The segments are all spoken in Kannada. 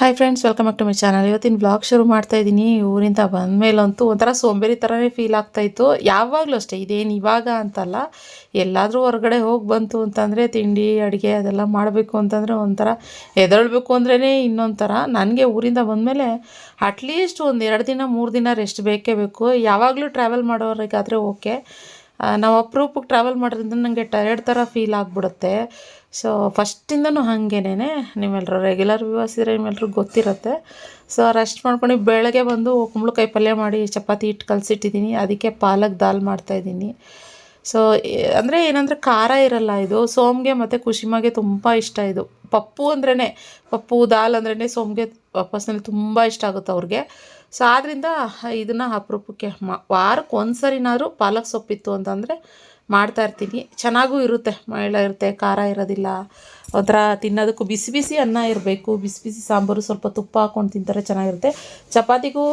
Hi friends, welcome back to my channel. ಇವತ್ತಿನ ಬ್ಲಾಗ್ ಶುರು ಮಾಡ್ತಾ ಇದ್ದೀನಿ. ಊರಿಂದ ಬಂದಮೇಲಂತೂ ಒಂಥರ ಸೋಂಬೇರಿ ಥರನೇ ಫೀಲ್ ಆಗ್ತಾಯಿತ್ತು. ಯಾವಾಗಲೂ ಅಷ್ಟೇ, ಇದೇನು ಇವಾಗ ಅಂತಲ್ಲ, ಎಲ್ಲಾದರೂ ಹೊರಗಡೆ ಹೋಗಿ ಬಂತು ಅಂತಂದರೆ ತಿಂಡಿ ಅಡುಗೆ ಅದೆಲ್ಲ ಮಾಡಬೇಕು ಅಂತಂದರೆ ಒಂಥರ ಎದ್ದೇಳಬೇಕು ಅಂದ್ರೇ ಇನ್ನೊಂದು ಥರ. ನನಗೆ ಊರಿಂದ ಬಂದಮೇಲೆ ಅಟ್ಲೀಸ್ಟ್ ಒಂದು 2 ದಿನ 3 ದಿನ ರೆಸ್ಟ್ ಬೇಕೇ ಬೇಕು. ಯಾವಾಗಲೂ ಟ್ರಾವೆಲ್ ಮಾಡೋರಿಗಾದರೆ ಓಕೆ, ನಾವು ಅಪರೂಪಕ್ಕೆ ಟ್ರಾವೆಲ್ ಮಾಡೋದ್ರಿಂದ ನನಗೆ ಟಯರ್ಡ್ ಥರ ಫೀಲ್ ಆಗಿಬಿಡುತ್ತೆ. ಸೊ ಫಸ್ಟಿಂದನೂ ಹಾಗೇನೆ, ನೀವೆಲ್ಲರೂ ರೆಗ್ಯುಲರ್ ವ್ಯೂವರ್ಸ್ ಇದ್ರೆ ನಿಮ್ಮೆಲ್ರಿಗೂ ಗೊತ್ತಿರುತ್ತೆ. ಸೊ ರೆಸ್ಟ್ ಮಾಡ್ಕೊಂಡು ಬೆಳಗ್ಗೆ ಬಂದು ಕುಂಬಳಕಾಯಿ ಪಲ್ಯ ಮಾಡಿ ಚಪಾತಿ ಹಿಟ್ಟು ಕಲಸಿಟ್ಟಿದ್ದೀನಿ. ಅದಕ್ಕೆ ಪಾಲಕ್ ದಾಲ್ ಮಾಡ್ತಾಯಿದ್ದೀನಿ. ಸೊ ಅಂದರೆ ಏನಂದರೆ ಖಾರ ಇರಲ್ಲ ಇದು. ಸೋಮ್ಗೆ ಮತ್ತು ಕುಶಿಮಾಗೆ ತುಂಬ ಇಷ್ಟ ಇದು. ಪಪ್ಪು ಅಂದ್ರೇ, ಪಪ್ಪು ದಾಲ್ ಅಂದ್ರೇ ಸೋಮ್ಗೆ ಪರ್ಸ್ನಲಿ ತುಂಬ ಇಷ್ಟ ಆಗುತ್ತೆ ಅವ್ರಿಗೆ. ಸೊ ಆದ್ದರಿಂದ ಇದನ್ನು ಅಪರೂಪಕ್ಕೆ ವಾರಕ್ಕೆ ಒಂದು ಸರಿನಾದರೂ ಪಾಲಕ್ ಸೊಪ್ಪಿತ್ತು ಅಂತಂದರೆ ಮಾಡ್ತಾಯಿರ್ತೀನಿ. ಚೆನ್ನಾಗೂ ಇರುತ್ತೆ, ಮೈಳ ಇರುತ್ತೆ, ಖಾರ ಇರೋದಿಲ್ಲ. ಒಂಥರ ತಿನ್ನೋದಕ್ಕೂ ಬಿಸಿ ಬಿಸಿ ಅನ್ನ ಇರಬೇಕು, ಬಿಸಿ ಬಿಸಿ ಸಾಂಬಾರು, ಸ್ವಲ್ಪ ತುಪ್ಪ ಹಾಕ್ಕೊಂಡು ತಿಂತಾರೆ, ಚೆನ್ನಾಗಿರುತ್ತೆ. ಚಪಾತಿಗೂ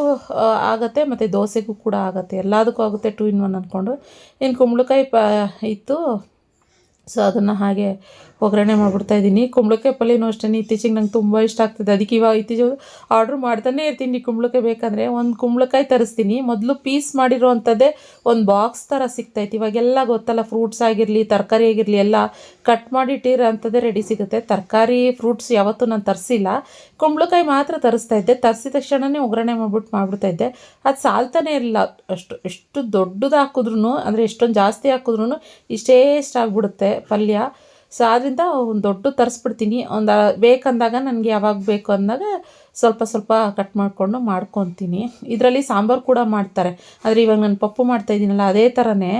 ಆಗುತ್ತೆ ಮತ್ತು ದೋಸೆಗೂ ಕೂಡ ಆಗುತ್ತೆ, ಎಲ್ಲದಕ್ಕೂ ಆಗುತ್ತೆ. 2 in 1 ಅಂದ್ಕೊಂಡು. ಇನ್ನು ಕುಂಬಳಕಾಯಿ ಇತ್ತು, ಸೊ ಅದನ್ನು ಹಾಗೆ ಒಗ್ಗರಣೆ ಮಾಡಿಬಿಡ್ತಾಯಿದ್ದೀನಿ. ಕುಂಬಳಕಾಯಿ ಪಲ್ಯನೂ ಅಷ್ಟೇ, ಇತ್ತೀಚೆಗೆ ನಂಗೆ ತುಂಬ ಇಷ್ಟ ಆಗ್ತದೆ. ಅದಕ್ಕೆ ಇವಾಗ ಇತ್ತೀಚೆಗೆ ಆರ್ಡ್ರ್ ಮಾಡ್ತಾನೆ ಇರ್ತೀನಿ. ಕುಂಬಳಕಾಯಿ ಬೇಕಂದರೆ ಒಂದು ಕುಂಬಳಕಾಯಿ ತರಿಸ್ತೀನಿ. ಮೊದಲು ಪೀಸ್ ಮಾಡಿರೋ ಅಂಥದ್ದೇ ಒಂದು ಬಾಕ್ಸ್ ಥರ ಸಿಗ್ತಾಯಿತ್ತು. ಇವಾಗೆಲ್ಲ ಗೊತ್ತಲ್ಲ, ಫ್ರೂಟ್ಸ್ ಆಗಿರಲಿ ತರಕಾರಿ ಆಗಿರಲಿ ಎಲ್ಲ ಕಟ್ ಮಾಡಿ ಇಟ್ಟಿರೋ ಅಂಥದ್ದೇ ರೆಡಿ ಸಿಗುತ್ತೆ. ತರಕಾರಿ ಫ್ರೂಟ್ಸ್ ಯಾವತ್ತೂ ನಾನು ತರಿಸಿಲ್ಲ, ಕುಂಬಳಕಾಯಿ ಮಾತ್ರ ತರಿಸ್ತಾಯಿದ್ದೆ. ತರಿಸಿದ ತಕ್ಷಣವೇ ಒಗ್ಗರಣೆ ಮಾಡ್ತಾಯಿದ್ದೆ. ಅದು ಸಾಲ್ತಾನೆ ಇರಲಿಲ್ಲ. ಎಷ್ಟು ದೊಡ್ಡದು ಹಾಕಿದ್ರೂ, ಅಂದರೆ ಎಷ್ಟೊಂದು ಜಾಸ್ತಿ ಹಾಕಿದ್ರೂ ಇಷ್ಟೇ ಆಗ್ಬಿಡುತ್ತೆ ಪಲ್ಯ. ಸೊ ಆದ್ದರಿಂದ ಒಂದು ದೊಡ್ಡ ತರಿಸ್ಬಿಡ್ತೀನಿ. ಒಂದು ಬೇಕಂದಾಗ ನನಗೆ ಯಾವಾಗ ಬೇಕು ಅಂದಾಗ ಸ್ವಲ್ಪ ಸ್ವಲ್ಪ ಕಟ್ ಮಾಡಿಕೊಂಡು ಮಾಡ್ಕೊತೀನಿ. ಇದರಲ್ಲಿ ಸಾಂಬಾರು ಕೂಡ ಮಾಡ್ತಾರೆ, ಆದರೆ ಇವಾಗ ನಾನು ಪಪ್ಪು ಮಾಡ್ತಾಯಿದ್ದೀನಲ್ಲ ಅದೇ ಥರನೇ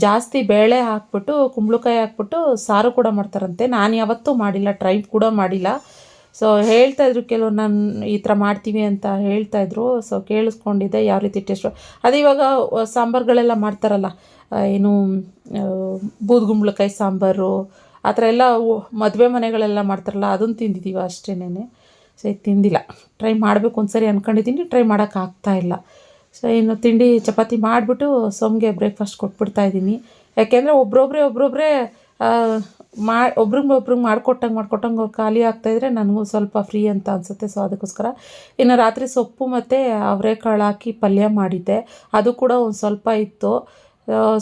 ಜಾಸ್ತಿ ಬೇಳೆ ಹಾಕ್ಬಿಟ್ಟು ಕುಂಬಳಕಾಯಿ ಹಾಕ್ಬಿಟ್ಟು ಸಾರು ಕೂಡ ಮಾಡ್ತಾರಂತೆ. ನಾನು ಯಾವತ್ತೂ ಮಾಡಿಲ್ಲ, ಟ್ರೈ ಕೂಡ ಮಾಡಿಲ್ಲ. ಸೊ ಹೇಳ್ತಾಯಿದ್ರು ಕೆಲವರು, ನಾನು ಈ ಥರ ಮಾಡ್ತೀವಿ ಅಂತ ಹೇಳ್ತಾಯಿದ್ರು. ಸೊ ಕೇಳಿಸ್ಕೊಂಡಿದ್ದೆ ಯಾವ ರೀತಿ ಟೇಸ್ಟ್. ಅದೇ ಇವಾಗ ಸಾಂಬಾರುಗಳೆಲ್ಲ ಮಾಡ್ತಾರಲ್ಲ, ಏನು ಬೂದುಗುಂಬಳಕಾಯಿ ಸಾಂಬಾರು ಆ ಥರ ಎಲ್ಲ ಮದುವೆ ಮನೆಗಳೆಲ್ಲ ಮಾಡ್ತಾರಲ್ಲ, ಅದನ್ನು ತಿಂದಿದ್ದೀವಿ ಅಷ್ಟೇನೆ. ಸೊ ಇದು ತಿಂದಿಲ್ಲ. ಟ್ರೈ ಮಾಡಬೇಕು ಒಂದ್ಸರಿ ಅಂದ್ಕೊಂಡಿದ್ದೀನಿ, ಟ್ರೈ ಮಾಡೋಕ್ಕಾಗ್ತಾಯಿಲ್ಲ. ಸೊ ಇನ್ನು ತಿಂಡಿ ಚಪಾತಿ ಮಾಡಿಬಿಟ್ಟು ಸೋಮ್ಗೆ ಬ್ರೇಕ್ಫಾಸ್ಟ್ ಕೊಟ್ಬಿಡ್ತಾಯಿದ್ದೀನಿ. ಯಾಕೆಂದರೆ ಒಬ್ರೊಬ್ಬರೇ ಒಬ್ರಿಗೆ ಮಾಡ್ಕೊಟ್ಟಂಗೆ ಅವ್ರು ಖಾಲಿ ಆಗ್ತಾಯಿದ್ರೆ ನನಗೂ ಸ್ವಲ್ಪ ಫ್ರೀ ಅಂತ ಅನಿಸುತ್ತೆ. ಸೊ ಅದಕ್ಕೋಸ್ಕರ ಇನ್ನು ರಾತ್ರಿ ಸೊಪ್ಪು ಮತ್ತು ಅವರೆಕಾಳು ಹಾಕಿ ಪಲ್ಯ ಮಾಡಿದ್ದೆ, ಅದು ಕೂಡ ಒಂದು ಸ್ವಲ್ಪ ಇತ್ತು.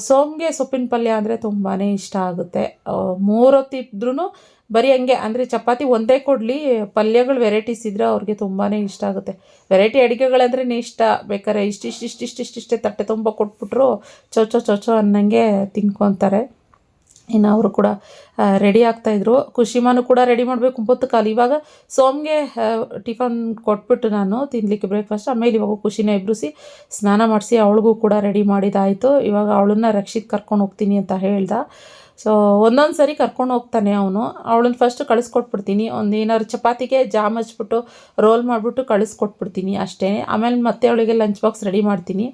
ಸೋಮ್ಗೆ ಸೊಪ್ಪಿನ ಪಲ್ಯ ಅಂದರೆ ತುಂಬಾ ಇಷ್ಟ ಆಗುತ್ತೆ. 3 ಹೊತ್ತಿದ್ರೂ ಬರೀ ಹಂಗೆ, ಅಂದರೆ ಚಪಾತಿ ಒಂದೇ ಕೊಡಲಿ, ಪಲ್ಯಗಳು ವೆರೈಟೀಸ್ ಇದ್ದರೆ ಅವ್ರಿಗೆ ತುಂಬಾ ಇಷ್ಟ ಆಗುತ್ತೆ. ವೆರೈಟಿ ಅಡುಗೆಗಳಂದ್ರೆ ಇಷ್ಟ. ಬೇಕಾದ್ರೆ ಇಷ್ಟಿಷ್ಟೇ ತಟ್ಟೆ ತುಂಬ ಕೊಟ್ಬಿಟ್ರು ಚೊಚೊ ಅನ್ನಂಗೆ ತಿನ್ಕೊತಾರೆ. ಇನ್ನು ಅವರು ಕೂಡ ರೆಡಿ ಆಗ್ತಾಯಿದ್ರು. ಕುಶಿಮಾನು ಕೂಡ ರೆಡಿ ಮಾಡಬೇಕು 9:15. ಇವಾಗ ಸೋಮ್ಗೆ ಟಿಫನ್ ಕೊಟ್ಬಿಟ್ಟು ನಾನು ತಿನ್ನಲಿಕ್ಕೆ ಬ್ರೇಕ್ಫಾಸ್ಟ್, ಆಮೇಲೆ ಇವಾಗ ಖುಷಿನ ಎಬ್ರಿಸಿ ಸ್ನಾನ ಮಾಡಿಸಿ ಅವಳಿಗೂ ಕೂಡ ರೆಡಿ ಮಾಡಿದಾಯಿತು. ಇವಾಗ ಅವಳನ್ನ ರಕ್ಷಿತ್ ಕರ್ಕೊಂಡು ಹೋಗ್ತೀನಿ ಅಂತ ಹೇಳ್ದ. ಸೊ ಒಂದೊಂದು ಸರಿ ಕರ್ಕೊಂಡು ಹೋಗ್ತಾನೆ ಅವನು. ಅವಳನ್ನ ಫಸ್ಟ್ ಕಳಿಸ್ಕೊಟ್ಬಿಡ್ತೀನಿ. ಒಂದು ಏನಾದ್ರು ಚಪಾತಿಗೆ ಜಾಮ್ ಹಚ್ಬಿಟ್ಟು ರೋಲ್ ಮಾಡಿಬಿಟ್ಟು ಕಳಿಸ್ಕೊಟ್ಬಿಡ್ತೀನಿ ಅಷ್ಟೇ. ಆಮೇಲೆ ಮತ್ತೆ ಅವಳಿಗೆ ಲಂಚ್ ಬಾಕ್ಸ್ ರೆಡಿ ಮಾಡ್ತೀನಿ.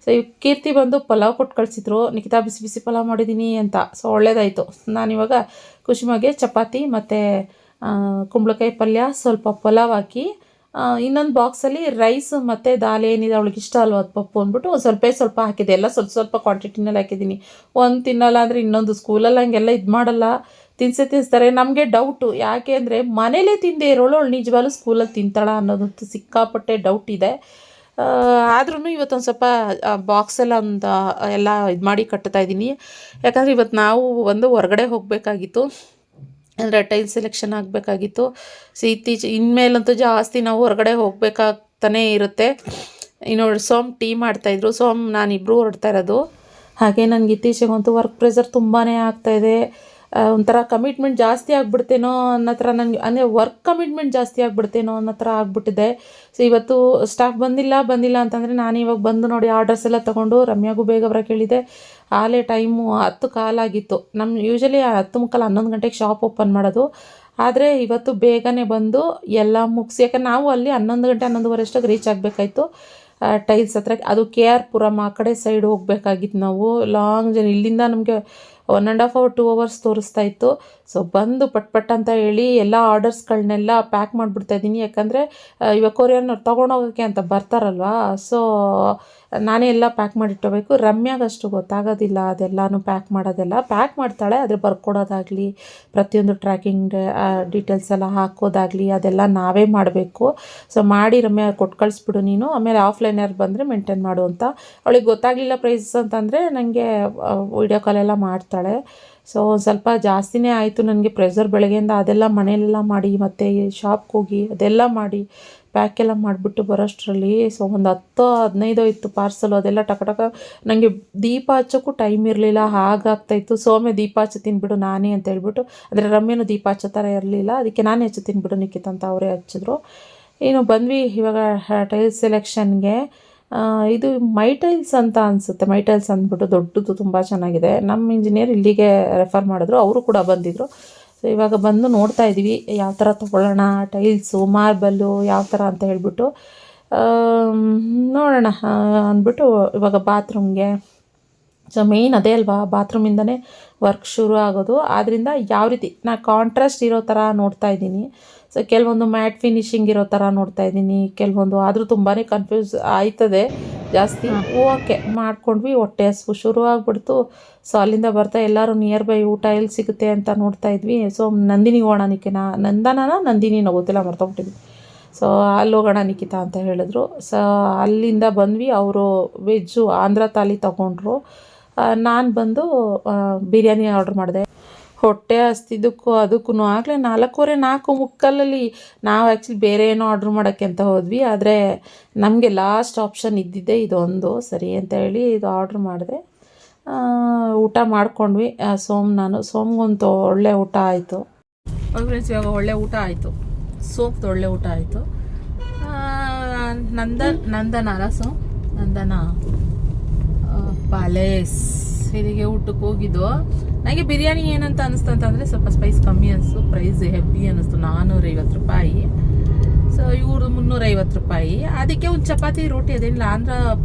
ಸೊ ಕೀರ್ತಿ ಬಂದು ಪಲಾವ್ ಕೊಟ್ಟು ಕಳಿಸಿದ್ರು, ನಿಖಿತಾ ಬಿಸಿ ಬಿಸಿ ಪಲಾವ್ ಮಾಡಿದ್ದೀನಿ ಅಂತ. ಸೊ ಒಳ್ಳೇದಾಯಿತು. ನಾನಿವಾಗ ಕುಶಿಮಾಗೆ ಚಪಾತಿ ಮತ್ತು ಕುಂಬಳಕಾಯಿ ಪಲ್ಯ, ಸ್ವಲ್ಪ ಪಲಾವ್ ಹಾಕಿ ಇನ್ನೊಂದು ಬಾಕ್ಸಲ್ಲಿ ರೈಸ್ ಮತ್ತು ದಾಲ್ ಏನಿದೆ ಅವಳಿಗೆ ಇಷ್ಟ ಅಲ್ವ ಅದು ಪಪ್ಪು ಅಂದ್ಬಿಟ್ಟು ಒಂದು ಸ್ವಲ್ಪ ಹಾಕಿದೆ. ಎಲ್ಲ ಸ್ವಲ್ಪ ಕ್ವಾಂಟಿಟಿನಲ್ಲಿ ಹಾಕಿದ್ದೀನಿ. ಒಂದು ತಿನ್ನಲ್ಲ ಅಂದರೆ ಇನ್ನೊಂದು. ಸ್ಕೂಲಲ್ಲಿ ಹಂಗೆಲ್ಲ ಇದು ಮಾಡಲ್ಲ, ತಿನ್ನಿಸ್ತಾರೆ. ನಮಗೆ ಡೌಟು, ಯಾಕೆ ಅಂದರೆ ಮನೇಲೇ ತಿಂದೇ ಇರೋಳು ಅವಳು ನಿಜವಾಗ್ಲೂ ಸ್ಕೂಲಲ್ಲಿ ತಿಂತಾಳ ಅನ್ನೋದಂತೂ ಸಿಕ್ಕಾಪಟ್ಟೆ ಡೌಟ್ ಇದೆ. ಆದ್ರೂ ಇವತ್ತೊಂದು ಸ್ವಲ್ಪ ಬಾಕ್ಸೆಲ್ಲ ಎಲ್ಲ ಇದು ಮಾಡಿ ಕಟ್ತಾ ಇದ್ದೀನಿ. ಯಾಕಂದರೆ ಇವತ್ತು ನಾವು ಹೊರಗಡೆ ಹೋಗಬೇಕಾಗಿತ್ತು, ಅಂದರೆ ಟೈಲ್ ಸೆಲೆಕ್ಷನ್ ಆಗಬೇಕಾಗಿತ್ತು. ಸೊ ಇನ್ಮೇಲಂತೂ ಜಾಸ್ತಿ ನಾವು ಹೊರಗಡೆ ಹೋಗ್ಬೇಕಾಗ್ತಾನೇ ಇರುತ್ತೆ. ಇನ್ನು ಸೋಮ್ ಟೀ ಮಾಡ್ತಾಯಿದ್ರು, ಸೋಮ್ ನಾನಿಬ್ಬರು ಹೊರಡ್ತಾ ಇರೋದು. ಹಾಗೆ ನನಗೆ ಇತ್ತೀಚೆಗಂತೂ ವರ್ಕ್ ಪ್ರೆಷರ್ ತುಂಬಾ ಆಗ್ತಾಯಿದೆ. ಒಂಥರ ಕಮಿಟ್ಮೆಂಟ್ ಜಾಸ್ತಿ ಆಗಿಬಿಡ್ತೇನೋ ಅನ್ನೋ ಥರ, ನನಗೆ ಅಂದರೆ ವರ್ಕ್ ಕಮಿಟ್ಮೆಂಟ್ ಜಾಸ್ತಿ ಆಗಿಬಿಡ್ತೇನೋ ಅನ್ನೋ ಥರ ಆಗಿಬಿಟ್ಟಿದೆ. ಸೊ ಇವತ್ತು ಸ್ಟಾಫ್ ಬಂದಿಲ್ಲ ಅಂತಂದರೆ ನಾನು ಇವಾಗ ಬಂದು ನೋಡಿ ಆರ್ಡರ್ಸ್ ಎಲ್ಲ ತೊಗೊಂಡು ರಮ್ಯಾಗೂ ಬೇಗ ಬರೋಕ್ಕೆ ಹೇಳಿದೆ. ಆಲೇ ಟೈಮು 10 ಕಾಲಾಗಿತ್ತು. ನಮ್ಮ ಯೂಶಲಿ 10 ಮುಕ್ಕಾಲು 11 ಗಂಟೆಗೆ ಶಾಪ್ ಓಪನ್ ಮಾಡೋದು. ಆದರೆ ಇವತ್ತು ಬೇಗನೆ ಬಂದು ಎಲ್ಲ ಮುಗಿಸಿ, ಯಾಕಂದ್ರೆ ನಾವು ಅಲ್ಲಿ 11 ಗಂಟೆ 11:15 ಅಷ್ಟಾಗಿ ರೀಚ್ ಆಗಬೇಕಾಯ್ತು ಟೈಲ್ಸ್ ಹತ್ರ. ಅದು KR ಪುರಂ ಆ ಕಡೆ ಸೈಡ್ ಹೋಗ್ಬೇಕಾಗಿತ್ತು ನಾವು. ಲಾಂಗ್ ಇಲ್ಲಿಂದ ನಮಗೆ 1.5 hour 2 hours ತೋರಿಸ್ತಾ ಇತ್ತು. ಸೊ ಬಂದು ಪಟ್ ಅಂತ ಹೇಳಿ ಎಲ್ಲ ಆರ್ಡರ್ಸ್ಗಳನ್ನೆಲ್ಲ ಪ್ಯಾಕ್ ಮಾಡಿಬಿಡ್ತಾ ಇದ್ದೀನಿ. ಯಾಕಂದರೆ ಇವಾಗ ಕೊರಿಯರ್ನವ್ರು ತೊಗೊಂಡೋಗೋಕ್ಕೆ ಅಂತ ಬರ್ತಾರಲ್ವಾ, ಸೊ ನಾನೇ ಎಲ್ಲ ಪ್ಯಾಕ್ ಮಾಡಿಟ್ಟಬೇಕು. ರಮ್ಯಾಗಷ್ಟು ಗೊತ್ತಾಗೋದಿಲ್ಲ ಅದೆಲ್ಲನೂ ಪ್ಯಾಕ್ ಮಾಡೋದೆಲ್ಲ. ಪ್ಯಾಕ್ ಮಾಡ್ತಾಳೆ, ಆದರೆ ಬರ್ಕೊಡೋದಾಗಲಿ ಪ್ರತಿಯೊಂದು ಟ್ರ್ಯಾಕಿಂಗ್ ಡೀಟೇಲ್ಸ್ ಎಲ್ಲ ಹಾಕೋದಾಗಲಿ ಅದೆಲ್ಲ ನಾವೇ ಮಾಡಬೇಕು. ಸೊ ಮಾಡಿ ರಮ್ಯಾ ಕೊಟ್ಟು ಕಳಿಸ್ಬಿಡು ನೀನು, ಆಮೇಲೆ ಆಫ್ಲೈನ್ ಯಾರು ಬಂದರೆ ಮೇಂಟೈನ್ ಮಾಡು ಅಂತ. ಅವಳಿಗೆ ಗೊತ್ತಾಗಲಿಲ್ಲ ಪ್ರೈಸ್ ಅಂತಂದರೆ ನನಗೆ ವೀಡಿಯೋ ಕಾಲೆಲ್ಲ ಮಾಡ್ತಾಳೆ. ಸೊ ಸ್ವಲ್ಪ ಜಾಸ್ತಿನೇ ಆಯಿತು ನನಗೆ ಪ್ರೆಷರ್. ಬೆಳಗ್ಗೆಯಿಂದ ಅದೆಲ್ಲ ಮನೆಯೆಲ್ಲ ಮಾಡಿ ಮತ್ತು ಶಾಪ್ಗೆ ಹೋಗಿ ಅದೆಲ್ಲ ಮಾಡಿ ಪ್ಯಾಕೆಲ್ಲ ಮಾಡಿಬಿಟ್ಟು ಬರೋಷ್ಟರಲ್ಲಿ ಸೊ ಒಂದು 10-15 ಇತ್ತು ಪಾರ್ಸಲು. ಅದೆಲ್ಲ ಟಕ ನನಗೆ ದೀಪ ಹಚ್ಚೋಕ್ಕೂ ಟೈಮ್ ಇರಲಿಲ್ಲ, ಹಾಗಾಗ್ತಾಯಿತ್ತು. ಸೋಮೆ ದೀಪ ಹಚ್ಚು ತಿನ್ಬಿಡು ನಾನೇ ಅಂತ ಹೇಳ್ಬಿಟ್ಟು, ಅಂದರೆ ರಮ್ಯನೂ ದೀಪ ಹಚ್ಚೋ ಥರ ಇರಲಿಲ್ಲ, ಅದಕ್ಕೆ ನಾನೇ ಹಚ್ಚು ತಿನ್ಬಿಡು ನಿಖಿತ್ ಅಂತ ಅವರೇ ಹಚ್ಚಿದ್ರು. ಇನ್ನು ಬಂದ್ವಿ ಇವಾಗ ಟೈಲ್ಸ್ ಸೆಲೆಕ್ಷನ್ಗೆ. ಇದು ಮೈಟೈಲ್ಸ್ ಅಂತ ಅನಿಸುತ್ತೆ. ಮೈಟೈಲ್ಸ್ ಅಂದ್ಬಿಟ್ಟು ದೊಡ್ಡದು ತುಂಬ ಚೆನ್ನಾಗಿದೆ. ನಮ್ಮ ಇಂಜಿನಿಯರ್ ಇಲ್ಲಿಗೆ ರೆಫರ್ ಮಾಡಿದ್ರು, ಅವರು ಕೂಡ ಬಂದಿದ್ದರು. ಸೊ ಇವಾಗ ಬಂದು ನೋಡ್ತಾ ಇದ್ದೀವಿ ಯಾವ ಥರ ತೊಗೊಳ್ಳೋಣ, ಟೈಲ್ಸು ಮಾರ್ಬಲ್ಲು ಯಾವ ಥರ ಅಂತ ಹೇಳ್ಬಿಟ್ಟು ನೋಡೋಣ ಅಂದ್ಬಿಟ್ಟು ಇವಾಗ ಬಾತ್ರೂಮ್ಗೆ. ಸೊ ಮೇಯ್ನ್ ಅದೇ ಅಲ್ವಾ, ಬಾತ್ರೂಮಿಂದನೇ ವರ್ಕ್ ಶುರು ಆಗೋದು. ಆದ್ದರಿಂದ ಯಾವ ರೀತಿ ನಾನು ಕಾಂಟ್ರಾಸ್ಟ್ ಇರೋ ಥರ ನೋಡ್ತಾ ಇದ್ದೀನಿ. ಸೊ ಕೆಲವೊಂದು ಮ್ಯಾಟ್ ಫಿನಿಶಿಂಗ್ ಇರೋ ಥರ ನೋಡ್ತಾ ಇದ್ದೀನಿ, ಕೆಲವೊಂದು ಆದರೂ ತುಂಬಾ ಕನ್ಫ್ಯೂಸ್ ಆಯ್ತದೆ ಜಾಸ್ತಿ. ಓಕೆ ಮಾಡ್ಕೊಂಡ್ವಿ, ಹೊಟ್ಟೆ ಹಸ್ವು ಶುರು ಆಗಿಬಿಡ್ತು. ಸೊ ಅಲ್ಲಿಂದ ಬರ್ತಾ ಎಲ್ಲರೂ ನಿಯರ್ ಬೈ ಊಟ ಎಲ್ಲಿ ಸಿಗುತ್ತೆ ಅಂತ ನೋಡ್ತಾ ಇದ್ವಿ. ಸೊ ನಂದಿನಿ ಹೋಗೋಣ ನಂದಿನಿನೋ ಗೊತ್ತಿಲ್ಲ, ಮರ್ತೋಗ್ಬಿಟ್ಟಿದ್ವಿ. ಸೊ ಅಲ್ಲಿ ಹೋಗೋಣ ನಿಖಿತಾ ಅಂತ ಹೇಳಿದ್ರು. ಸೊ ಅಲ್ಲಿಂದ ಬಂದ್ವಿ. ಅವರು ವೆಜ್ಜು ಆಂಧ್ರ ಥಾಲಿ ತೊಗೊಂಡ್ರು. ನಾನು ಬಂದು ಬಿರಿಯಾನಿ ಆರ್ಡ್ರ್ ಮಾಡಿದೆ. ಹೊಟ್ಟೆ ಹಸ್ತಿದ್ದಕ್ಕೂ ಅದಕ್ಕೂ ಆಗಲೇ 4:45 ಮುಕ್ಕಲಲ್ಲಿ ನಾವು ಆ್ಯಕ್ಚುಲಿ ಬೇರೆ ಏನೋ ಆರ್ಡ್ರ್ ಮಾಡೋಕ್ಕೆ ಅಂತ ಹೋದ್ವಿ. ಆದರೆ ನಮಗೆ ಲಾಸ್ಟ್ ಆಪ್ಷನ್ ಇದ್ದಿದ್ದೆ ಇದೊಂದು ಸರಿ ಅಂತ ಹೇಳಿ ಇದು ಆರ್ಡ್ರ್ ಮಾಡಿದೆ. ಊಟ ಮಾಡ್ಕೊಂಡ್ವಿ. ಸೋಮ್ಗಂತೂ ಒಳ್ಳೆ ಊಟ ಆಯಿತು. ಫ್ರೆಂಡ್ಸ್ ಇವಾಗ ಒಳ್ಳೆ ಊಟ ಆಯಿತು, ಸೋಮ್ದು ಒಳ್ಳೆ ಊಟ ಆಯಿತು. ನಂದನ ಪ್ಯಾಲೇಸ್ ಇಲ್ಲಿಗೆ ಊಟಕ್ಕೆ ಹೋಗಿದ್ದು. ನನಗೆ ಬಿರಿಯಾನಿ ಏನಂತ ಅನಿಸ್ತು ಅಂತಂದರೆ ಸ್ವಲ್ಪ ಸ್ಪೈಸ್ ಕಮ್ಮಿ ಅನಿಸ್ತು, ಪ್ರೈಸ್ ಹೆವಿ ಅನ್ನಿಸ್ತು. 450 ರೂಪಾಯಿ. ಸೊ ಇವರು 350 ರೂಪಾಯಿ. ಅದಕ್ಕೆ ಒಂದು ಚಪಾತಿ ರೋಟಿ ಅದೇನಿಲ್ಲ,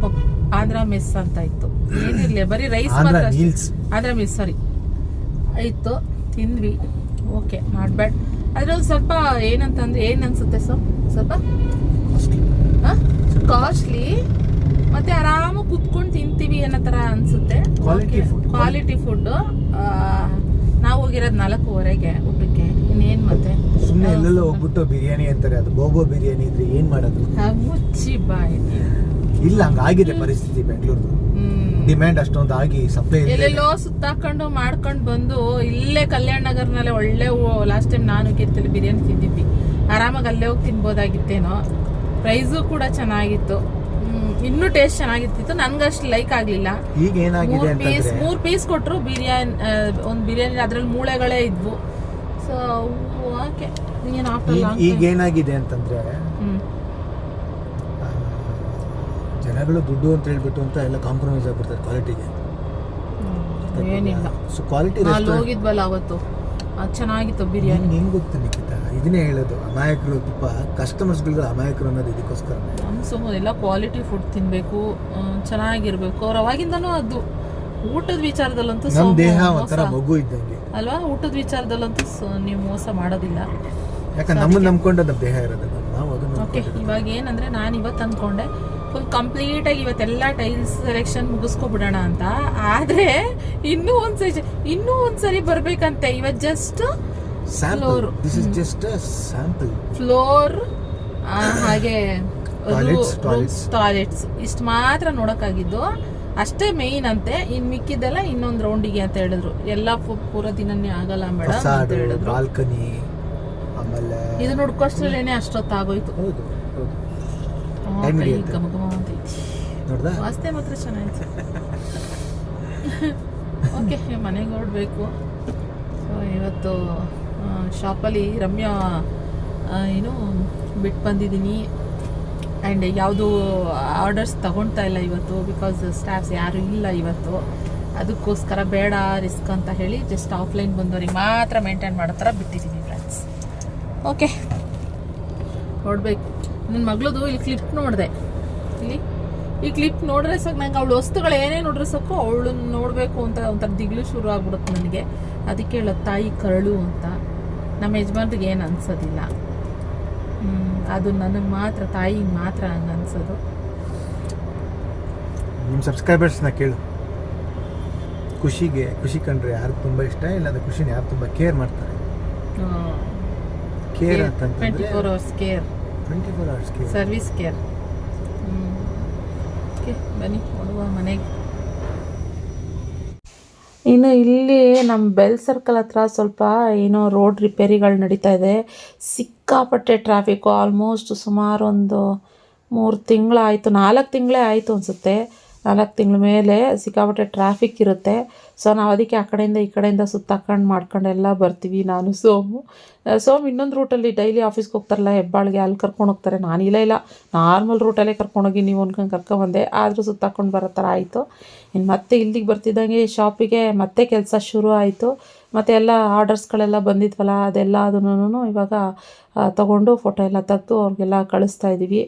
ಆಂಧ್ರ ಮೆಸ್ ಅಂತ ಇತ್ತು, ಏನಿರಲಿ ಬರೀ ರೈಸ್ ಮಾತ್ರ, ಆಂಧ್ರ ಮೆಸ್ ಸಾರಿ ಇತ್ತು. ತಿಂದ್ವಿ, ಓಕೆ ನಾಟ್ ಬ್ಯಾಡ್. ಆದರೆ ಒಂದು ಸ್ವಲ್ಪ ಏನಂತಂದರೆ ಏನು ಅನಿಸುತ್ತೆ, ಸ್ವಲ್ಪ ಕಾಸ್ಟ್ಲಿ ಮತ್ತೆ ಆರಾಮಾಗಿ ಕುತ್ಕೊಂಡು ತಿಂತೀವಿ ಅನ್ನೋ ಥರ ಅನಿಸುತ್ತೆ. Quality food. ನಾವು ಹೋಗಿರೋದು 4:15 ಊಟಕ್ಕೆ. ಇನ್ನೇನು ಮತ್ತೆ ಸುಮ್ಮನೆ ಎಲ್ಲೆಲ್ಲ ಹೋಗ್ಬಿಟ್ಟು ಬಿರಿಯಾನಿ ಅಂತಾರೆ, ಅದು ಬೋಬೋ ಬಿರಿಯಾನಿ ಇದ್ರೆ ಏನು ಮಾಡೋದು? ಮುಚ್ಚಿ ಬಾಯಿ. ಇಲ್ಲ ಹಂಗಾಗಿದೆ ಪರಿಸ್ಥಿತಿ ಬೆಂಗಳೂರು. ಡಿಮ್ಯಾಂಡ್ ಅಷ್ಟೊಂದು ಆಗಿ ಸಪ್ಲೈ ಎಲ್ಲೆಲ್ಲೋ ಸುತ್ತಾಕೊಂಡು ಮಾಡ್ಕೊಂಡು ಬಂದು ಇಲ್ಲೇ ಕಲ್ಯಾಣ ನಗರ್ನಲ್ಲೇ ಒಳ್ಳೆ ಲಾಸ್ಟ್ ಟೈಮ್ ನಾನು ಕೀರ್ತಲ್ಲಿ ಬಿರಿಯಾನಿ ತಿಂದಿದ್ವಿ. ಆರಾಮಾಗಿ ಅಲ್ಲೇ ಹೋಗಿ ತಿನ್ಬೋದಾಗಿತ್ತೇನೋ. ಪ್ರೈಸು ಕೂಡ ಚೆನ್ನಾಗಿತ್ತು, ಇನ್ನೂ ಟೇಸ್ಟ್ ಚೆನ್ನಾಗಿರ್ತಿತ್ತು. ನನ್ಗಷ್ಟು ಲೈಕ್ ಆಗ್ಲಿಲ್ಲ. ಈಗ ಏನಾಗಿದೆ ಅಂತಂದ್ರೆ 3 ಪೀಸ್ ಕೊಟ್ಟರು ಬಿರಿಯಾನಿ, ಒಂದು ಬಿರಿಯಾನಿ ಅದ್ರಲ್ಲಿ ಮೂಳೆಗಳೇ ಇದ್ವು. So okay. ಈಗ ಏನಾಗಿದೆ ಅಂತಂದ್ರೆ ಜನಗಳು ದುಡ್ಡು ಅಂತ ಹೇಳ್ಬಿಟ್ಟು ಅಂತ ಎಲ್ಲ ಕಾಂಪ್ರಮೈಸ್ ಆಗ್ಬಿಡ್ತಾರೆ ಕ್ವಾಲಿಟಿಗೆ. ಏನಿಲ್ಲ, ಸೊ ಕ್ವಾಲಿಟಿ ಹೋಗಿದ್ವಲ್ಲ ಅವತ್ತು, ಅದು ಚೆನ್ನಾಗಿತ್ತು ಬಿರಿಯಾನಿ. ಹೆಂಗ್ ಗೊತ್ತು ನಿಖಿತಾ, ಇದನ್ನೇ ಹೇಳೋದು, ಅಮಾಯಕರು ಪಾಪ ಕಸ್ಟಮರ್ಸ್ಗಳು ಅಮಾಯಕರು ಅನ್ನೋದು ಇದಕ್ಕೋಸ್ಕರ. ಎಲ್ಲ ಕ್ವಾಲಿಟಿ ಫುಡ್ ತಿನ್ಬೇಕು, ಚೆನ್ನಾಗಿರ್ಬೇಕು. ಅವ್ರ ಅವಾಗಿಂದನೂ ಅದು ಊಟದ ವಿಚಾರದಲ್ಲಂತೂ ನಮ್ಮ ದೇಹ ಒಂಥರ ಮಗು ಇದ್ದಂಗೆ ಅಲ್ವಾ. ಊಟದ ವಿಚಾರದಲ್ಲಂತೂ ನೀವು ಮೋಸ ಮಾಡೋದಿಲ್ಲ. ಯಾಕಂದ್ರೆ ನಮ್ಮನ್ನ ನಂಬ್ಕೊಂಡು ನಮ್ಮ ದೇಹ ಇರೋದಲ್ಲ, ನಾವು ಅದನ್ನ. ಓಕೆ, ಇವಾಗ ಏನಂದ್ರೆ ನಾನು ಇವತ್ತು ಅಂದ್ಕೊಂಡೆ ಫುಲ್ ಕಂಪ್ಲೀಟ್ ಆಗಿ ಇವತ್ತೆಲ್ಲ ಟೈಲ್ಸ್ ಸೆಲೆಕ್ಷನ್ ಮುಗಿಸ್ಕೊಬಿಡೋಣ ಅಂತ. ಆದ್ರೆ ಇನ್ನೂ ಒಂದ್ಸರಿ ಬರ್ಬೇಕಂತೆ. ಇವತ್ತು ಜಸ್ಟ್ ಫ್ಲೋರ್ ಹಾಗೆ ಟಾಯ್ಲೆಟ್ಸ್ ಇಷ್ಟು ಮಾತ್ರ ನೋಡಕ್ಕಾಗಿದ್ದು. ಅಷ್ಟೇ ಮೇಯ್ನ್ ಅಂತೆ. ಇನ್ ಮಿಕ್ಕಿದ್ದೆಲ್ಲ ಇನ್ನೊಂದು ರೌಂಡಿಗೆ ಅಂತ ಹೇಳಿದ್ರು. ಎಲ್ಲ ಪೂರ ದಿನನೇ ಆಗಲ್ಲ ಮೇಡಮ್ ಅಂತ ಹೇಳಿದ್ರು. ಬಾಲ್ಕನಿ ಆಮೇಲೆ ಇದು ನೋಡ್ಕೋಷ್ಟ್ರಲ್ಲೇನೆ ಅಷ್ಟೊತ್ತಾಗೋಯ್ತು. ವಾಸ್ತೆ ಮಾತ್ರ ಚೆನ್ನಾಗಿತ್ತು. ಓಕೆ, ಮನೆಗೆ ಹೊರಡ್ಬೇಕು. ಇವತ್ತು ಶಾಪಲ್ಲಿ ರಮ್ಯಾ ಏನು ಬಿಟ್ಟು ಬಂದಿದ್ದೀನಿ. ಆ್ಯಂಡ್ ಯಾವುದು ಆರ್ಡರ್ಸ್ ತಗೊಳ್ತಾ ಇಲ್ಲ ಇವತ್ತು, ಬಿಕಾಸ್ ಸ್ಟಾಫ್ಸ್ ಯಾರೂ ಇಲ್ಲ ಇವತ್ತು. ಅದಕ್ಕೋಸ್ಕರ ಬೇಡ ರಿಸ್ಕ್ ಅಂತ ಹೇಳಿ ಜಸ್ಟ್ ಆಫ್ಲೈನ್ ಬಂದವ್ರಿಗೆ ಮಾತ್ರ ಮೇಂಟೈನ್ ಮಾಡೋ ಥರ ಬಿಟ್ಟಿದ್ದೀನಿ ಫ್ರೆಂಡ್ಸ್. ಓಕೆ, ನೋಡಬೇಕು. ನನ್ನ ಮಗಳದು ಇಲ್ಲಿ ಕ್ಲಿಪ್ ನೋಡಿದೆ. ಈ ಕ್ಲಿಪ್ ನೋಡ್ರೆ ಸಾಕು ನಂಗೆ ಅವಳು ವಸ್ತುಗಳು ಏನೇ ನೋಡ್ರೆ ಸಾಕು ಅವಳನ್ನ ನೋಡಬೇಕು ಅಂತ ಒಂಥರ ದಿಗ್ಲು ಶುರು ಆಗ್ಬಿಡುತ್ತೆ ನನಗೆ. ಅದಕ್ಕೆ ಹೇಳೋದು ತಾಯಿ ಕರಳು ಅಂತ. ನಮ್ಮ ಯಜಮಾನ್ರಿಗೆ ಏನು ಅನ್ಸೋದಿಲ್ಲ, ಅದು ನನಗೆ ಮಾತ್ರ, ತಾಯಿಗೆ ಮಾತ್ರ ಹಂಗೆ ಅನ್ಸೋದು. ನಿಮ್ಮ ಸಬ್ಸ್ಕ್ರೈಬರ್ಸ್ನ ಕೇಳು, ಖುಷಿ ಕಂಡ್ರೆ ಯಾರು ತುಂಬ ಇಷ್ಟ, ಇಲ್ಲಾಂದ್ರೆ ಖುಷಿನ ಯಾರು ತುಂಬ ಕೇರ್ ಮಾಡ್ತಾರೆ. ಕೇರ್ ಅಂತಂದ್ರೆ 24 hours care, 24 hours care, service care. Okay ಬನ್ನಿ ನೋಡುವ ಮನೆಗೆ. ಇನ್ನು ಇಲ್ಲಿ ನಮ್ಮ ಬೆಲ್ ಸರ್ಕಲ್ ಹತ್ರ ಸ್ವಲ್ಪ ಏನೋ ರೋಡ್ ರಿಪೇರಿಗಳು ನಡೀತಾ ಇದೆ. ಸಿಕ್ಕಾಪಟ್ಟೆ ಟ್ರಾಫಿಕ್ಕು. ಆಲ್ಮೋಸ್ಟ್ ಸುಮಾರು ಒಂದು 3 ತಿಂಗಳಾಯಿತು, 4 ತಿಂಗಳೇ ಆಯಿತು ಅನಿಸುತ್ತೆ. 4 ತಿಂಗಳ ಮೇಲೆ ಸಿಕ್ಕಾಪಟ್ಟೆ ಟ್ರಾಫಿಕ್ ಇರುತ್ತೆ. ಸೊ ನಾವು ಅದಕ್ಕೆ ಆ ಕಡೆಯಿಂದ ಈ ಕಡೆಯಿಂದ ಸುತ್ತಾಕೊಂಡು ಮಾಡ್ಕೊಂಡೆಲ್ಲ ಬರ್ತೀವಿ. ನಾನು ಸೋಮು ಇನ್ನೊಂದು ರೂಟಲ್ಲಿ ಡೈಲಿ ಆಫೀಸ್ಗೆ ಹೋಗ್ತಾರಲ್ಲ ಹೆಬ್ಬಾಳಿಗೆ, ಅಲ್ಲಿ ಕರ್ಕೊಂಡು ಹೋಗ್ತಾರೆ. ನಾನಿಲ್ಲ ನಾರ್ಮಲ್ ರೂಟಲ್ಲೇ ಕರ್ಕೊಂಡೋಗಿ ನೀವು ಅನ್ಕೊಂಡು ಕರ್ಕೊಂಬಂದೆ, ಆದರೂ ಸುತ್ತಾಕೊಂಡು ಬರೋ ಥರ ಆಯಿತು. ಇನ್ನು ಮತ್ತೆ ಇಲ್ಲಿಗೆ ಬರ್ತಿದ್ದಂಗೆ ಶಾಪಿಗೆ ಮತ್ತೆ ಕೆಲಸ ಶುರು ಆಯಿತು. ಮತ್ತು ಎಲ್ಲ ಆರ್ಡರ್ಸ್ಗಳೆಲ್ಲ ಬಂದಿದ್ವಲ್ಲ, ಅದೆಲ್ಲ ಅದನ್ನು ಇವಾಗ ತೊಗೊಂಡು ಫೋಟೋ ಎಲ್ಲ ತೆಗೆದು ಅವ್ರಿಗೆಲ್ಲ ಕಳಿಸ್ತಾ ಇದ್ದೀವಿ.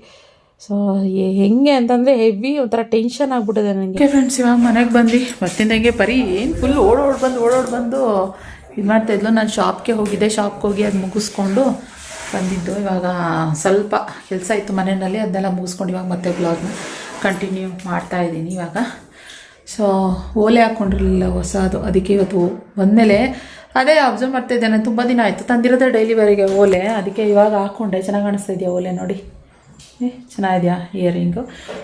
ಸೊ ಹೆಂಗೆ ಅಂತಂದರೆ ಹೆವಿ ಒಂಥರ ಟೆನ್ಷನ್ ಆಗಿಬಿಟ್ಟಿದೆ ನನಗೆ. ಫ್ರೆಂಡ್ಸ್ ಇವಾಗ ಮನೆಗೆ ಬಂದು ಬರ್ತಿದ್ದಂಗೆ ಬರೀ ಏನು ಫುಲ್ ಓಡೋಡಿ ಬಂದು ಇದು ಮಾಡ್ತಾಯಿದ್ಲು. ನಾನು ಶಾಪ್ಗೆ ಹೋಗಿದ್ದೆ, ಶಾಪ್ಗೆ ಹೋಗಿ ಅದು ಮುಗಿಸ್ಕೊಂಡು ಬಂದಿದ್ದು. ಇವಾಗ ಸ್ವಲ್ಪ ಕೆಲಸ ಇತ್ತು ಮನೆಯಲ್ಲಿ, ಅದನ್ನೆಲ್ಲ ಮುಗಿಸ್ಕೊಂಡು ಇವಾಗ ಮತ್ತೆ ಬ್ಲಾಗ್ನ ಕಂಟಿನ್ಯೂ ಮಾಡ್ತಾಯಿದ್ದೀನಿ ಇವಾಗ. ಸೊ ಓಲೆ ಹಾಕ್ಕೊಂಡಿರಲಿಲ್ಲ ಹೊಸದು, ಅದಕ್ಕೆ ಇವತ್ತು ಬಂದಮೇಲೆ ಅದೇ ಅಬ್ಸರ್ವ್ ಮಾಡ್ತಾಯಿದ್ದೆ. ನಾನು ತುಂಬ ದಿನ ಆಯಿತು ತಂದಿರೋದೇ ಡೈಲಿವರಿಗೆ ಓಲೆ, ಅದಕ್ಕೆ ಇವಾಗ ಹಾಕ್ಕೊಂಡೆ. ಚೆನ್ನಾಗಿ ಕಾಣಿಸ್ತಾ ಇದೆಯಾ ಓಲೆ ನೋಡಿ, ಚೆನ್ನಾಗಿದೆಯಾ ಇಯರಿಂಗು.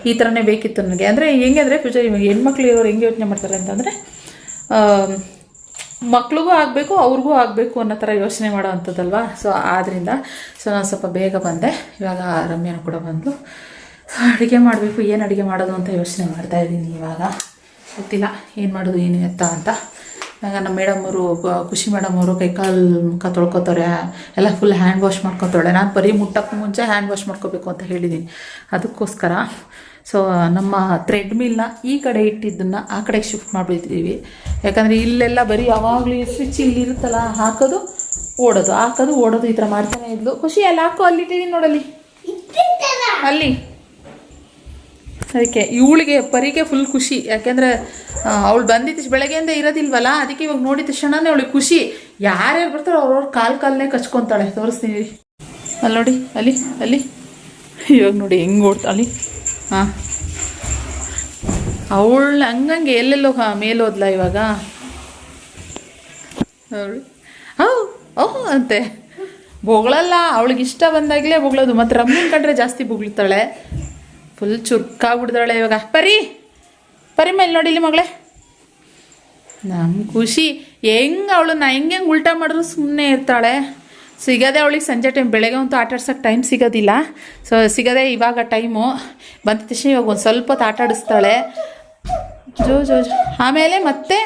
ಈ ಥರನೇ ಬೇಕಿತ್ತು ನನಗೆ. ಅಂದರೆ ಹೆಂಗೆ ಅಂದರೆ ಫ್ಯೂಚರ್ ಇವಾಗ ಹೆಣ್ಮಕ್ಳು ಇರೋರು ಹೆಂಗೆ ಯೋಚನೆ ಮಾಡ್ತಾರೆ ಅಂತಂದರೆ ಮಕ್ಳಿಗೂ ಆಗಬೇಕು ಅವ್ರಿಗೂ ಆಗಬೇಕು ಅನ್ನೋ ಥರ ಯೋಚನೆ ಮಾಡೋ ಅಂಥದ್ದಲ್ವ. ಸೊ ಆದ್ದರಿಂದ ನಾನು ಸ್ವಲ್ಪ ಬೇಗ ಬಂದೆ. ಇವಾಗ ರಮ್ಯಾನು ಕೂಡ ಬಂದು ಅಡುಗೆ ಮಾಡಬೇಕು. ಏನು ಅಡುಗೆ ಮಾಡೋದು ಅಂತ ಯೋಚನೆ ಮಾಡ್ತಾಯಿದ್ದೀನಿ. ಇವಾಗ ಗೊತ್ತಿಲ್ಲ ಏನು ಮಾಡೋದು ಏನು ಎತ್ತ ಅಂತ. ಇವಾಗ ನಮ್ಮ ಮೇಡಮವರು, ಖುಷಿ ಮೇಡಮವರು ಕೈಕಾಲು ಮುಖ ತೊಳ್ಕೊತಾರೆ, ಎಲ್ಲ ಫುಲ್ ಹ್ಯಾಂಡ್ ವಾಶ್ ಮಾಡ್ಕೊತಾಳೆ. ನಾನು ಬರೀ ಮುಟ್ಟಕ್ಕೆ ಮುಂಚೆ ಹ್ಯಾಂಡ್ ವಾಶ್ ಮಾಡ್ಕೋಬೇಕು ಅಂತ ಹೇಳಿದ್ದೀನಿ. ಅದಕ್ಕೋಸ್ಕರ ಸೊ ನಮ್ಮ ಥ್ರೆಡ್ ಮಿಲ್ನ ಈ ಕಡೆ ಇಟ್ಟಿದ್ದನ್ನು ಆ ಕಡೆಗೆ ಶಿಫ್ಟ್ ಮಾಡಿಬಿಟ್ಟಿದ್ದೀವಿ. ಯಾಕಂದರೆ ಇಲ್ಲೆಲ್ಲ ಬರೀ ಯಾವಾಗಲೂ ಸ್ವಿಚ್ ಇಲ್ಲಿರುತ್ತಲ್ಲ, ಹಾಕೋದು ಓಡೋದು ಹಾಕೋದು ಓಡೋದು ಈ ಥರ ಮಾಡ್ತಾನೆ ಇದ್ಲು. ಖುಷಿ ಅಲ್ಲಿ ಹಾಕೋ, ಅಲ್ಲಿ ಇಟ್ಟಿದ್ದೀನಿ ನೋಡಲ್ಲಿ, ಅಲ್ಲಿ. ಅದಕ್ಕೆ ಇವಳಿಗೆ ಪರಿಗೆ ಫುಲ್ ಖುಷಿ. ಯಾಕೆಂದರೆ ಅವಳು ಬಂದಿದ್ದು ಬೆಳಗ್ಗೆಯಿಂದ ಇರೋದಿಲ್ವಲ್ಲ, ಅದಕ್ಕೆ ಇವಾಗ ನೋಡಿದ ತಕ್ಷಣವೇ ಅವಳಿಗೆ ಖುಷಿ. ಯಾರ್ಯಾರು ಬರ್ತಾರೋ ಅವ್ರವ್ರ ಕಾಲೇ ಕಚ್ಕೊತಾಳೆ. ತೋರಿಸ್ತೀನಿ ಅಲ್ಲಿ ನೋಡಿ, ಅಲ್ಲಿ ಇವಾಗ ನೋಡಿ ಹೆಂಗೆ ಓಡ್ತಾಳೆ. ಹಾಂ ಅವಳ ಹಂಗಂಗೆ ಎಲ್ಲೆಲ್ಲೋ ಮೇಲೋದ್ಲ ಇವಾಗ ನೋಡಿ. ಓಹ್ ಅಂತೆ ಬೊಗಳಲ್ಲ, ಅವಳಿಗೆ ಇಷ್ಟ ಬಂದಾಗಲೇ ಬೊಗಳೋದು. ಮತ್ತು ರಮ್ಮಿನ ಕಂಡ್ರೆ ಜಾಸ್ತಿ ಬೊಗ್ಳ್ತಾಳೆ, ಫುಲ್ ಚುರ್ಕಾಗ್ಬಿಡ್ತಾಳೆ ಇವಾಗ. ಪರಿ ಮೇಲೆ ನೋಡಿ ಇಲ್ಲಿ ಮಗಳೇ, ನಮ್ಮ ಖುಷಿ ಹೆಂಗೆ ಅವಳನ್ನ ಹೆಂಗೆ ಉಲ್ಟಾ ಮಾಡಿದ್ರು ಸುಮ್ಮನೆ ಇರ್ತಾಳೆ. ಸಿಗೋದೆ ಅವಳಿಗೆ ಸಂಜೆ ಟೈಮ್, ಬೆಳಗ್ಗೆ ಅಂತೂ ಆಟ ಆಡ್ಸೋಕ್ಕೆ ಟೈಮ್ ಸಿಗೋದಿಲ್ಲ. ಸೊ ಸಿಗೋದೆ ಇವಾಗ ಟೈಮು. ಬಂದ ತಕ್ಷಣ ಇವಾಗ ಒಂದು ಸ್ವಲ್ಪ ಹೊತ್ತು ಆಟ ಆಡಿಸ್ತಾಳೆ, ಜೋ ಆಮೇಲೆ ಮತ್ತೆ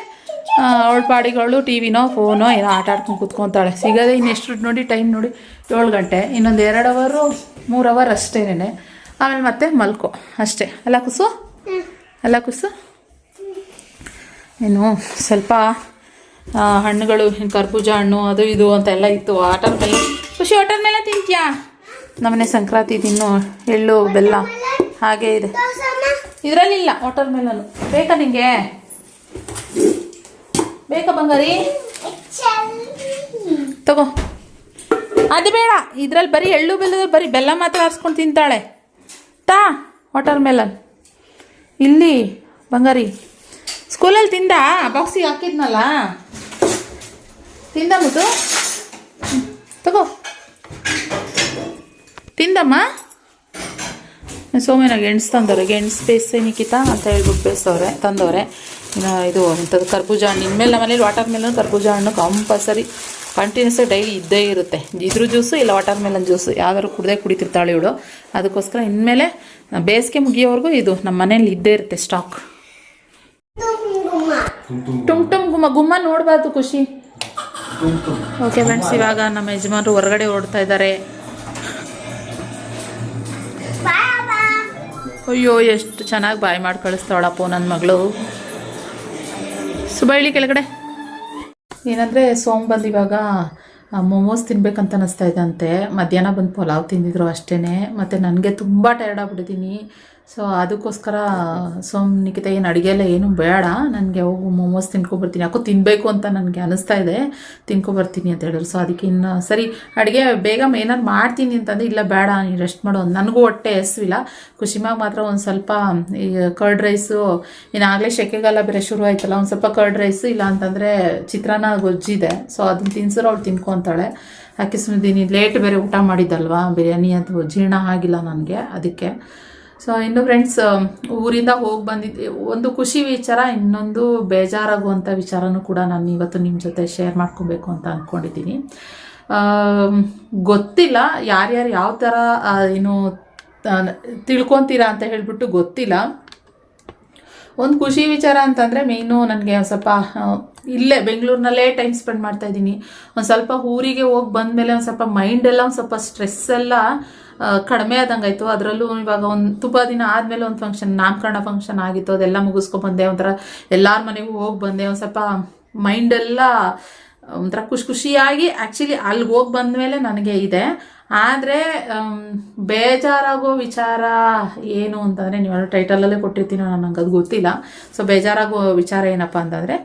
ಅವಳ ಪಾಡಿಗಳು ಟಿ ವಿನೋ ಫೋನೋ ಏನೋ ಆಟ ಆಡ್ಕೊಂಡು ಕೂತ್ಕೊತಾಳೆ. ಸಿಗೋದೆ ಇನ್ನೆಷ್ಟು ನೋಡಿ ಟೈಮ್ ನೋಡಿ 7 ಗಂಟೆ. ಇನ್ನೊಂದು 2 ಅವರ್ 3 ಅವರ್ ಅಷ್ಟೇನೆ. ಆಮೇಲೆ ಮತ್ತೆ ಮಲ್ಕೋ ಅಷ್ಟೇ. ಅಲ್ಲ ಕುಸು ಏನು ಸ್ವಲ್ಪ ಹಣ್ಣುಗಳು, ಕರ್ಬೂಜ ಹಣ್ಣು ಅದು ಇದು ಅಂತೆಲ್ಲ ಇತ್ತು. ವಾಟರ್ ಮೇಲೆ ಖುಷಿ ವಾಟರ್ ಮೇಲೆ ತಿಂತೀಯಾ? ನಮ್ಮನೆ ಸಂಕ್ರಾಂತಿ ತಿನ್ನು, ಎಳ್ಳು ಬೆಲ್ಲ ಹಾಗೇ ಇದೆ. ಇದರಲ್ಲಿಲ್ಲ ವಾಟರ್ ಮೇಲನು. ಬೇಕಾ ನಿಂಗೆ? ಬೇಕಾ ಬಂಗಾರಿ? ತಗೋ. ಅದು ಬೇಡ, ಇದರಲ್ಲಿ ಬರೀ ಎಳ್ಳು ಬೆಲ್ಲದಲ್ಲಿ ಬರೀ ಬೆಲ್ಲ ಮಾತ್ರ ಆರಿಸ್ಕೊಂಡು ತಿಂತಾಳೆ. ವಾಟರ್ ಮೆಲನ್ ಇಲ್ಲಿ ಬಂಗಾರಿ ಸ್ಕೂಲಲ್ಲಿ ತಿಂದ, ಬಾಕ್ಸಿಗೆ ಹಾಕಿದ್ನಲ್ಲ, ತಿಂದ ಮುದ್ದು. ತಗೋ ತಿಂದಮ್ಮ. ಸೋಮೇನ ಗೆಣಸು ತಂದವ್ರೆ, ಗೆಣಸು ಬೇಯಿಸಿ ನಿಕ್ಕಿತಾ ಅಂತ ಹೇಳ್ಬಿಟ್ಟು ತಂದವ್ರೆ. ಇನ್ನು ಇದು ಇಂಥದ್ದು ಕರ್ಬೂಜ ಹಣ್ಣು. ಇನ್ಮೇಲೆ ನಮ್ಮ ಮನೇಲಿ ವಾಟರ್ ಮೆಲನ್ ಕರ್ಬೂಜ ಹಣ್ಣು ಕಂಪಲ್ಸರಿ ಕಂಟಿನ್ಯೂಸ್ ಡೈಲಿ ಇದ್ದೇ ಇರುತ್ತೆ. ಇದ್ರ ಜ್ಯೂಸು ಇಲ್ಲ ವಾಟರ್ ಮೆಲನ್ ಜ್ಯೂಸು ಯಾವ್ದಾದ್ರು ಕುಡಿತಿರ್ತಾಳೆ ಇವಳು. ಅದಕ್ಕೋಸ್ಕರ ಇನ್ಮೇಲೆ ಬೇಸಿಗೆ ಮುಗಿಯೋವರೆಗೂ ಇದು ನಮ್ಮ ಮನೇಲಿ ಇದ್ದೇ ಇರುತ್ತೆ ಸ್ಟಾಕ್. ಗುಮ್ಮ ನೋಡಬಾರ್ದು ಖುಷಿ. ಓಕೆ ಫ್ರೆಂಡ್ಸ್, ಇವಾಗ ನಮ್ಮ ಯಜಮಾನರು ಹೊರಗಡೆ ಹೊರಡ್ತಾ ಇದ್ದಾರೆ. ಅಯ್ಯೋ ಎಷ್ಟು ಚೆನ್ನಾಗಿ ಬಾಯಿ ಮಾಡಿ ಕಳಿಸ್ತಾಳಪ್ಪ ನನ್ನ ಮಗಳು. ಸುಬಳ್ಳಿ ಕೆಳಗಡೆ ಏನಂದರೆ ಸೋಮ್ ಬಂದು ಇವಾಗ ಮೋಮೋಸ್ ತಿನ್ಬೇಕಂತ ಅನ್ನಿಸ್ತಾ ಇದ್ದಂತೆ. ಮಧ್ಯಾಹ್ನ ಬಂದು ಪಲಾವ್ ತಿಂದಿದ್ರು ಅಷ್ಟೇ. ಮತ್ತು ನನಗೆ ತುಂಬ ಟಯರ್ಡ್ ಆಗಿಬಿಟ್ಟಿದ್ದೀನಿ. ಸೊ ಅದಕ್ಕೋಸ್ಕರ ನಿಖಿತ ಏನು ಅಡುಗೆ ಎಲ್ಲ ಏನು ಬೇಡ, ನನಗೆ ಹೋಗು ಮೋಮೋಸ್ ತಿನ್ಕೊಬರ್ತೀನಿ, ಯಾಕೋ ತಿನ್ನಬೇಕು ಅಂತ ನನಗೆ ಅನಿಸ್ತಾ ಇದೆ, ತಿನ್ಕೊಬರ್ತೀನಿ ಅಂತ ಹೇಳಿದ್ರು. ಸೊ ಅದಕ್ಕೆ ಇನ್ನು ಸರಿ ಅಡುಗೆ ಬೇಗ ಏನಾದ್ರು ಮಾಡ್ತೀನಿ ಅಂತಂದರೆ ಇಲ್ಲ ಬೇಡ ನೀನು ರೆಸ್ಟ್ ಮಾಡೋ, ನನಗೂ ಹೊಟ್ಟೆ ಹಸಿವಿಲ್ಲ. ಖುಷಿಮಾಗಿ ಮಾತ್ರ ಒಂದು ಸ್ವಲ್ಪ ಈ ಕರ್ಡ್ ರೈಸು, ಇನ್ನಾಗಲೇ ಸೆಕೆಗಾಲ ಬೇರೆ ಶುರು ಆಯ್ತಲ್ಲ, ಒಂದು ಸ್ವಲ್ಪ ಕರ್ಡ್ ರೈಸು ಇಲ್ಲ ಅಂತಂದರೆ ಚಿತ್ರಾನ್ನ ಗೊಜ್ಜಿದೆ, ಸೊ ಅದನ್ನು ತಿನ್ಸಿರೋ ಅವಳು ತಿನ್ಕೊತಾಳೆ. ಹಾಕಿ ಸುಮ್ಮನೆ ಲೇಟ್ ಬೇರೆ ಊಟ ಮಾಡಿದ್ದಲ್ವಾ, ಬಿರಿಯಾನಿ ಅದು ಜೀರ್ಣ ಆಗಿಲ್ಲ ನನಗೆ, ಅದಕ್ಕೆ. ಸೊ ಇನ್ನು ಫ್ರೆಂಡ್ಸ್, ಊರಿಂದ ಹೋಗಿ ಬಂದಿದ್ದೆ, ಒಂದು ಖುಷಿ ವಿಚಾರ, ಇನ್ನೊಂದು ಬೇಜಾರಾಗುವಂಥ ವಿಚಾರನೂ ಕೂಡ ನಾನು ಇವತ್ತು ನಿಮ್ಮ ಜೊತೆ ಶೇರ್ ಮಾಡ್ಕೊಬೇಕು ಅಂತ ಅಂದ್ಕೊಂಡಿದ್ದೀನಿ. ಗೊತ್ತಿಲ್ಲ ಯಾರ್ಯಾರು ಯಾವ ಥರ ಏನು ತಿಳ್ಕೊತೀರಾ ಅಂತ ಹೇಳಿಬಿಟ್ಟು ಗೊತ್ತಿಲ್ಲ. ಒಂದು ಖುಷಿ ವಿಚಾರ ಅಂತಂದರೆ ಮೇಯ್ನು ನನಗೆ ಸ್ವಲ್ಪ ಇಲ್ಲೇ ಬೆಂಗಳೂರಿನಲ್ಲೇ ಟೈಮ್ ಸ್ಪೆಂಡ್ ಮಾಡ್ತಾಯಿದ್ದೀನಿ. ಒಂದು ಸ್ವಲ್ಪ ಊರಿಗೆ ಹೋಗಿ ಬಂದಮೇಲೆ ಒಂದು ಸ್ವಲ್ಪ ಮೈಂಡೆಲ್ಲ ಒಂದು ಸ್ವಲ್ಪ ಸ್ಟ್ರೆಸ್ ಎಲ್ಲ ಕಡಿಮೆ ಆದಂಗಾಯಿತು. ಅದರಲ್ಲೂ ಇವಾಗ ಒಂದು ತುಂಬ ದಿನ ಆದಮೇಲೆ ಒಂದು ಫಂಕ್ಷನ್, ನಾಮಕರಣ ಫಂಕ್ಷನ್ ಆಗಿತ್ತು, ಅದೆಲ್ಲ ಮುಗಿಸ್ಕೊಬಂದೆ, ಒಂಥರ ಎಲ್ಲರ ಮನೆಗೂ ಹೋಗಿ ಬಂದೆ, ಒಂದು ಸ್ವಲ್ಪ ಮೈಂಡೆಲ್ಲ ಒಂಥರ ಖುಷಿಯಾಗಿ ಆ್ಯಕ್ಚುಲಿ ಅಲ್ಲಿಗೆ ಹೋಗಿ ಬಂದಮೇಲೆ ನನಗೆ ಇದೆ. ಆದರೆ ಬೇಜಾರಾಗೋ ವಿಚಾರ ಏನು ಅಂತಂದರೆ, ನೀವೆಲ್ಲ ಟೈಟಲಲ್ಲೇ ಕೊಟ್ಟಿರ್ತೀನೋ ನನಗೆ ಅದು ಗೊತ್ತಿಲ್ಲ. ಸೊ ಬೇಜಾರಾಗೋ ವಿಚಾರ ಏನಪ್ಪ ಅಂತಂದರೆ,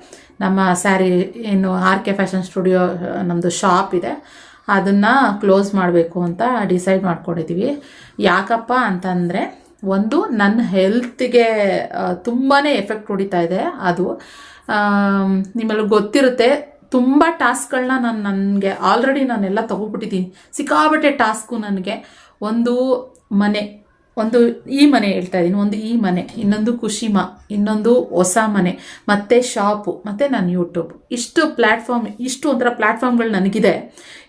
ನಮ್ಮ ಸ್ಯಾರಿ ಏನು RK ಫ್ಯಾಷನ್ ಸ್ಟುಡಿಯೋ ನಮ್ಮದು ಶಾಪ್ ಇದೆ, ಅದನ್ನು ಕ್ಲೋಸ್ ಮಾಡಬೇಕು ಅಂತ ಡಿಸೈಡ್ ಮಾಡ್ಕೊಂಡಿದ್ದೀವಿ. ಯಾಕಪ್ಪ ಅಂತಂದರೆ, ಒಂದು ನನ್ನ ಹೆಲ್ತ್ಗೆ ತುಂಬಾ ಎಫೆಕ್ಟ್ ಹೊಡಿತಾ ಇದೆ. ಅದು ನಿಮ್ಮೆಲ್ಲ ಗೊತ್ತಿರುತ್ತೆ, ತುಂಬ ಟಾಸ್ಕ್ಗಳನ್ನ ನನಗೆ ಆಲ್ರೆಡಿ ನಾನೆಲ್ಲ ತೊಗೊಬಿಟ್ಟಿದ್ದೀನಿ, ಸಿಕ್ಕಾಬಟ್ಟೆ ಟಾಸ್ಕು ನನಗೆ. ಒಂದು ಮನೆ, ಒಂದು ಈ ಮನೆ ಹೇಳ್ತಾ ಇದ್ದೀನಿ, ಒಂದು ಈ ಮನೆ, ಇನ್ನೊಂದು ಖುಷಿಮಾ, ಇನ್ನೊಂದು ಹೊಸ ಮನೆ, ಮತ್ತು ಶಾಪು, ಮತ್ತು ನನ್ನ ಯೂಟ್ಯೂಬ್, ಇಷ್ಟು ಪ್ಲ್ಯಾಟ್ಫಾರ್ಮ್, ಇಷ್ಟು ಒಂಥರ ಪ್ಲ್ಯಾಟ್ಫಾರ್ಮ್ಗಳು ನನಗಿದೆ.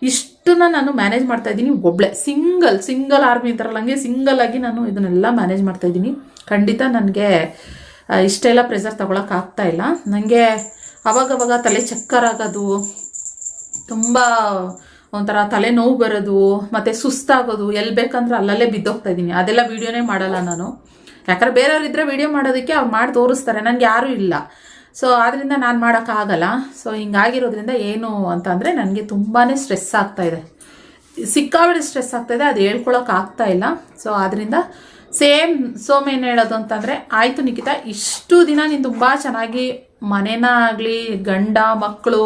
ಇಷ್ಟನ್ನ ನಾನು ಮ್ಯಾನೇಜ್ ಮಾಡ್ತಾಯಿದ್ದೀನಿ ಒಬ್ಬಳೆ, ಸಿಂಗಲ್ ಆರ್ಮಿ ಅಂತಾರಲ್ಲ ಹಂಗೆ ಸಿಂಗಲ್ ಆಗಿ ನಾನು ಇದನ್ನೆಲ್ಲ ಮ್ಯಾನೇಜ್ ಮಾಡ್ತಾಯಿದ್ದೀನಿ. ಖಂಡಿತ ನನಗೆ ಇಷ್ಟೆಲ್ಲ ಪ್ರೆಷರ್ ತೊಗೊಳಕ್ಕಾಗ್ತಾ ಇಲ್ಲ. ನನಗೆ ಅವಾಗವಾಗ ತಲೆ ಚಕ್ಕರ್ ಆಗೋದು, ತುಂಬ ಒಂಥರ ತಲೆನೋವು ಬರೋದು, ಮತ್ತು ಸುಸ್ತಾಗೋದು, ಎಲ್ಲಿ ಬೇಕಂದ್ರೆ ಅಲ್ಲಲ್ಲೇ ಬಿದ್ದೋಗ್ತಾ ಇದ್ದೀನಿ. ಅದೆಲ್ಲ ವೀಡಿಯೋನೇ ಮಾಡಲ್ಲ ನಾನು, ಯಾಕಂದ್ರೆ ಬೇರೆಯವ್ರು ಇದ್ದರೆ ವೀಡಿಯೋ ಮಾಡೋದಕ್ಕೆ ಅವ್ರು ಮಾಡಿ ತೋರಿಸ್ತಾರೆ, ನನಗೆ ಯಾರೂ ಇಲ್ಲ. ಸೊ ಆದ್ದರಿಂದ ನಾನು ಮಾಡೋಕ್ಕಾಗಲ್ಲ. ಸೊ ಹಿಂಗಾಗಿರೋದ್ರಿಂದ ಏನು ಅಂತಂದರೆ ನನಗೆ ತುಂಬಾ ಸ್ಟ್ರೆಸ್ ಆಗ್ತಾಯಿದೆ, ಸಿಕ್ಕಾಬಿಟ್ಟು ಸ್ಟ್ರೆಸ್ ಆಗ್ತಾಯಿದೆ, ಅದು ಹೇಳ್ಕೊಳಕ್ಕಾಗ್ತಾ ಇಲ್ಲ. ಸೊ ಆದ್ದರಿಂದ ಸೋಮ್ ಏನು ಹೇಳೋದು ಅಂತಂದರೆ, ಆಯಿತು ನಿಖಿತ, ಇಷ್ಟು ದಿನ ನೀನು ತುಂಬ ಚೆನ್ನಾಗಿ ಮನೇನ ಆಗಲಿ, ಗಂಡ ಮಕ್ಕಳು,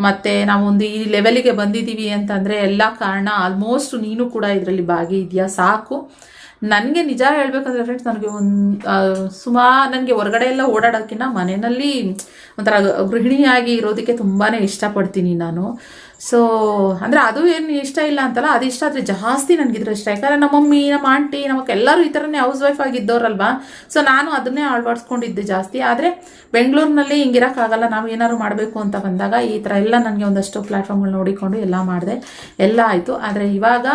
ಮತ್ತು ನಾವೊಂದು ಈ ಲೆವೆಲಿಗೆ ಬಂದಿದ್ದೀವಿ ಅಂತಂದರೆ ಎಲ್ಲ ಕಾರಣ ಆಲ್ಮೋಸ್ಟ್ ನೀನು ಕೂಡ ಇದರಲ್ಲಿ ಭಾಗಿ ಇದೆಯಾ, ಸಾಕು. ನನಗೆ ನಿಜ ಹೇಳಬೇಕಂದ್ರೆ ಫ್ರೆಂಡ್ಸ್, ನನಗೆ ನನಗೆ ಹೊರಗಡೆ ಎಲ್ಲ ಓಡಾಡೋಕ್ಕಿಂತ ಮನೆಯಲ್ಲಿ ಒಂಥರ ಗೃಹಿಣಿಯಾಗಿ ಇರೋದಕ್ಕೆ ತುಂಬಾ ಇಷ್ಟಪಡ್ತೀನಿ ನಾನು. ಸೊ ಅಂದರೆ ಅದು ಏನು ಇಷ್ಟ ಇಲ್ಲ ಅಂತಲ್ಲ, ಅದು ಇಷ್ಟ, ಆದರೆ ಜಾಸ್ತಿ ನನಗಿದ್ರೆ ಇಷ್ಟ. ಯಾಕಂದರೆ ನಮ್ಮ ಮಮ್ಮಿ, ನಮ್ಮ ಆಂಟಿ, ನಮಗೆಲ್ಲರೂ ಈ ಥರನೇ ಹೌಸ್ ವೈಫ್ ಆಗಿದ್ದವ್ರಲ್ವಾ. ಸೊ ನಾನು ಅದನ್ನೇ ಅಳವಡಿಸ್ಕೊಂಡಿದ್ದೆ ಜಾಸ್ತಿ. ಆದರೆ ಬೆಂಗಳೂರಿನಲ್ಲಿ ಹಿಂಗಿರೋಕ್ಕಾಗಲ್ಲ, ನಾವು ಏನಾದ್ರು ಮಾಡಬೇಕು ಅಂತ ಬಂದಾಗ ಈ ಥರ ಎಲ್ಲ ನನಗೆ ಒಂದಷ್ಟು ಪ್ಲ್ಯಾಟ್ಫಾರ್ಮ್ಗಳು ನೋಡಿಕೊಂಡು ಎಲ್ಲ ಮಾಡಿದೆ, ಎಲ್ಲ ಆಯಿತು. ಆದರೆ ಇವಾಗ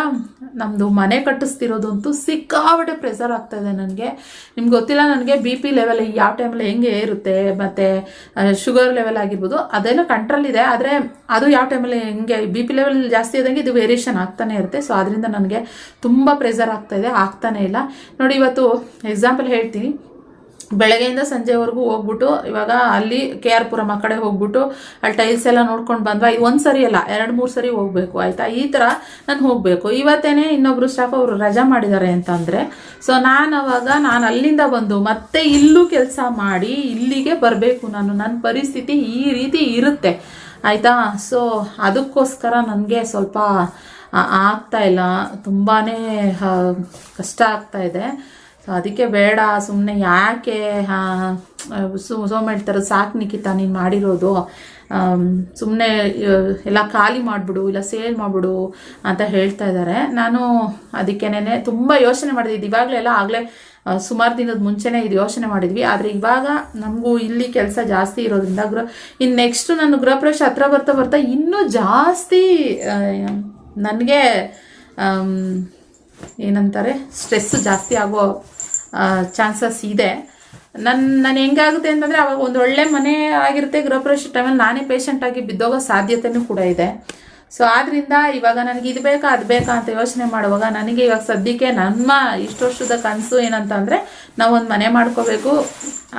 ನಮ್ಮದು ಮನೆ ಕಟ್ಟಿಸ್ತಿರೋದಂತೂ ಸಿಕ್ಕಾಬಟ್ಟೆ ಪ್ರೆಷರ್ ಆಗ್ತಾಯಿದೆ ನನಗೆ. ನಿಮ್ಗೆ ಗೊತ್ತಿಲ್ಲ, ನನಗೆ BP ಲೆವೆಲ್ ಯಾವ ಟೈಮಲ್ಲಿ ಹೆಂಗೆ ಇರುತ್ತೆ, ಮತ್ತು ಶುಗರ್ ಲೆವೆಲ್ ಆಗಿರ್ಬೋದು, ಅದೆಲ್ಲ ಕಂಟ್ರೋಲ್ ಇದೆ. ಆದರೆ ಅದು ಯಾವ ಟೈಮಲ್ಲಿ ಹೆಂಗೆ BP ಲೆವೆಲ್ ಜಾಸ್ತಿ ಆದಂಗೆ ಇದು ವೇರಿಯೇಷನ್ ಆಗ್ತಾನೆ ಇರುತ್ತೆ. ಸೊ ಅದರಿಂದ ನನಗೆ ತುಂಬ ಪ್ರೆಷರ್ ಆಗ್ತಾಯಿದೆ, ಆಗ್ತಾನೆ ಇಲ್ಲ. ನೋಡಿ, ಇವತ್ತು ಎಕ್ಸಾಂಪಲ್ ಹೇಳ್ತೀನಿ. ಬೆಳಗ್ಗೆಯಿಂದ ಸಂಜೆವರೆಗೂ ಹೋಗ್ಬಿಟ್ಟು ಇವಾಗ ಅಲ್ಲಿ KR ಪುರಂ ಆ ಕಡೆ ಹೋಗ್ಬಿಟ್ಟು ಅಲ್ಲಿ ಟೈಲ್ಸ್ ಎಲ್ಲ ನೋಡ್ಕೊಂಡು ಬಂದ್ವಾ, ಇದು ಒಂದು ಸರಿ ಅಲ್ಲ 2-3 ಸರಿ ಹೋಗಬೇಕು, ಆಯಿತಾ. ಈ ಥರ ನಾನು ಹೋಗಬೇಕು. ಇವತ್ತೇನೆ ಇನ್ನೊಬ್ಬರು ಸ್ಟಾಫ್ ಅವರು ರಜಾ ಮಾಡಿದ್ದಾರೆ ಅಂತಂದರೆ, ಸೊ ನಾನು ಅಲ್ಲಿಂದ ಬಂದು ಮತ್ತೆ ಇಲ್ಲೂ ಕೆಲಸ ಮಾಡಿ ಇಲ್ಲಿಗೆ ಬರಬೇಕು. ನನ್ನ ಪರಿಸ್ಥಿತಿ ಈ ರೀತಿ ಇರುತ್ತೆ, ಆಯಿತಾ. ಸೊ ಅದಕ್ಕೋಸ್ಕರ ನನಗೆ ಸ್ವಲ್ಪ ಆಗ್ತಾ ಇಲ್ಲ, ತುಂಬಾ ಕಷ್ಟ ಆಗ್ತಾ ಇದೆ. ಸೊ ಅದಕ್ಕೆ ಬೇಡ, ಸುಮ್ಮನೆ ಯಾಕೆ ಸೋಮ್ ಹೇಳ್ತಾರೆ, ಸಾಕು ನಿಖಿತ ನೀನು ಮಾಡಿರೋದು, ಸುಮ್ಮನೆ ಎಲ್ಲ ಖಾಲಿ ಮಾಡಿಬಿಡು, ಇಲ್ಲ ಸೇಲ್ ಮಾಡಿಬಿಡು ಅಂತ ಹೇಳ್ತಾ ಇದ್ದಾರೆ. ನಾನು ಅದಕ್ಕೇನೆ ತುಂಬ ಯೋಚನೆ ಮಾಡಿದ್ದೆ. ಇವಾಗಲೆಲ್ಲ ಆಗಲೇ ಸುಮಾರು ದಿನದ ಮುಂಚೆನೇ ಇದು ಯೋಚನೆ ಮಾಡಿದ್ವಿ. ಆದರೆ ಇವಾಗ ನಮಗೂ ಇಲ್ಲಿ ಕೆಲಸ ಜಾಸ್ತಿ ಇರೋದ್ರಿಂದ ಇನ್ನು ನೆಕ್ಸ್ಟು ನಾನು ಗೃಹಪ್ರವೇಶ ಹತ್ರ ಬರ್ತಾ ಇನ್ನೂ ಜಾಸ್ತಿ ನನಗೆ ಏನಂತಾರೆ, ಸ್ಟ್ರೆಸ್ ಜಾಸ್ತಿ ಆಗೋ ಚಾನ್ಸಸ್ ಇದೆ. ನಾನು ಹೆಂಗಾಗುತ್ತೆ ಅಂತಂದರೆ, ಅವಾಗ ಒಂದು ಒಳ್ಳೆ ಮನೆ ಆಗಿರುತ್ತೆ, ಗೃಹಪ್ರವೇಶ ಟೈಮಲ್ಲಿ ನಾನೇ ಪೇಷಂಟಾಗಿ ಬಿದ್ದೋಗೋ ಸಾಧ್ಯತೆಯೂ ಕೂಡ ಇದೆ. ಸೊ ಆದ್ದರಿಂದ ಇವಾಗ ನನಗೆ ಇದು ಬೇಕಾ ಅದು ಬೇಕಾ ಅಂತ ಯೋಚನೆ ಮಾಡುವಾಗ ನನಗೆ ಇವಾಗ ಸದ್ಯಕ್ಕೆ ನಮ್ಮ ಇಷ್ಟು ವರ್ಷದ ಕನಸು ಏನಂತಂದರೆ, ನಾವು ಒಂದು ಮನೆ ಮಾಡ್ಕೋಬೇಕು.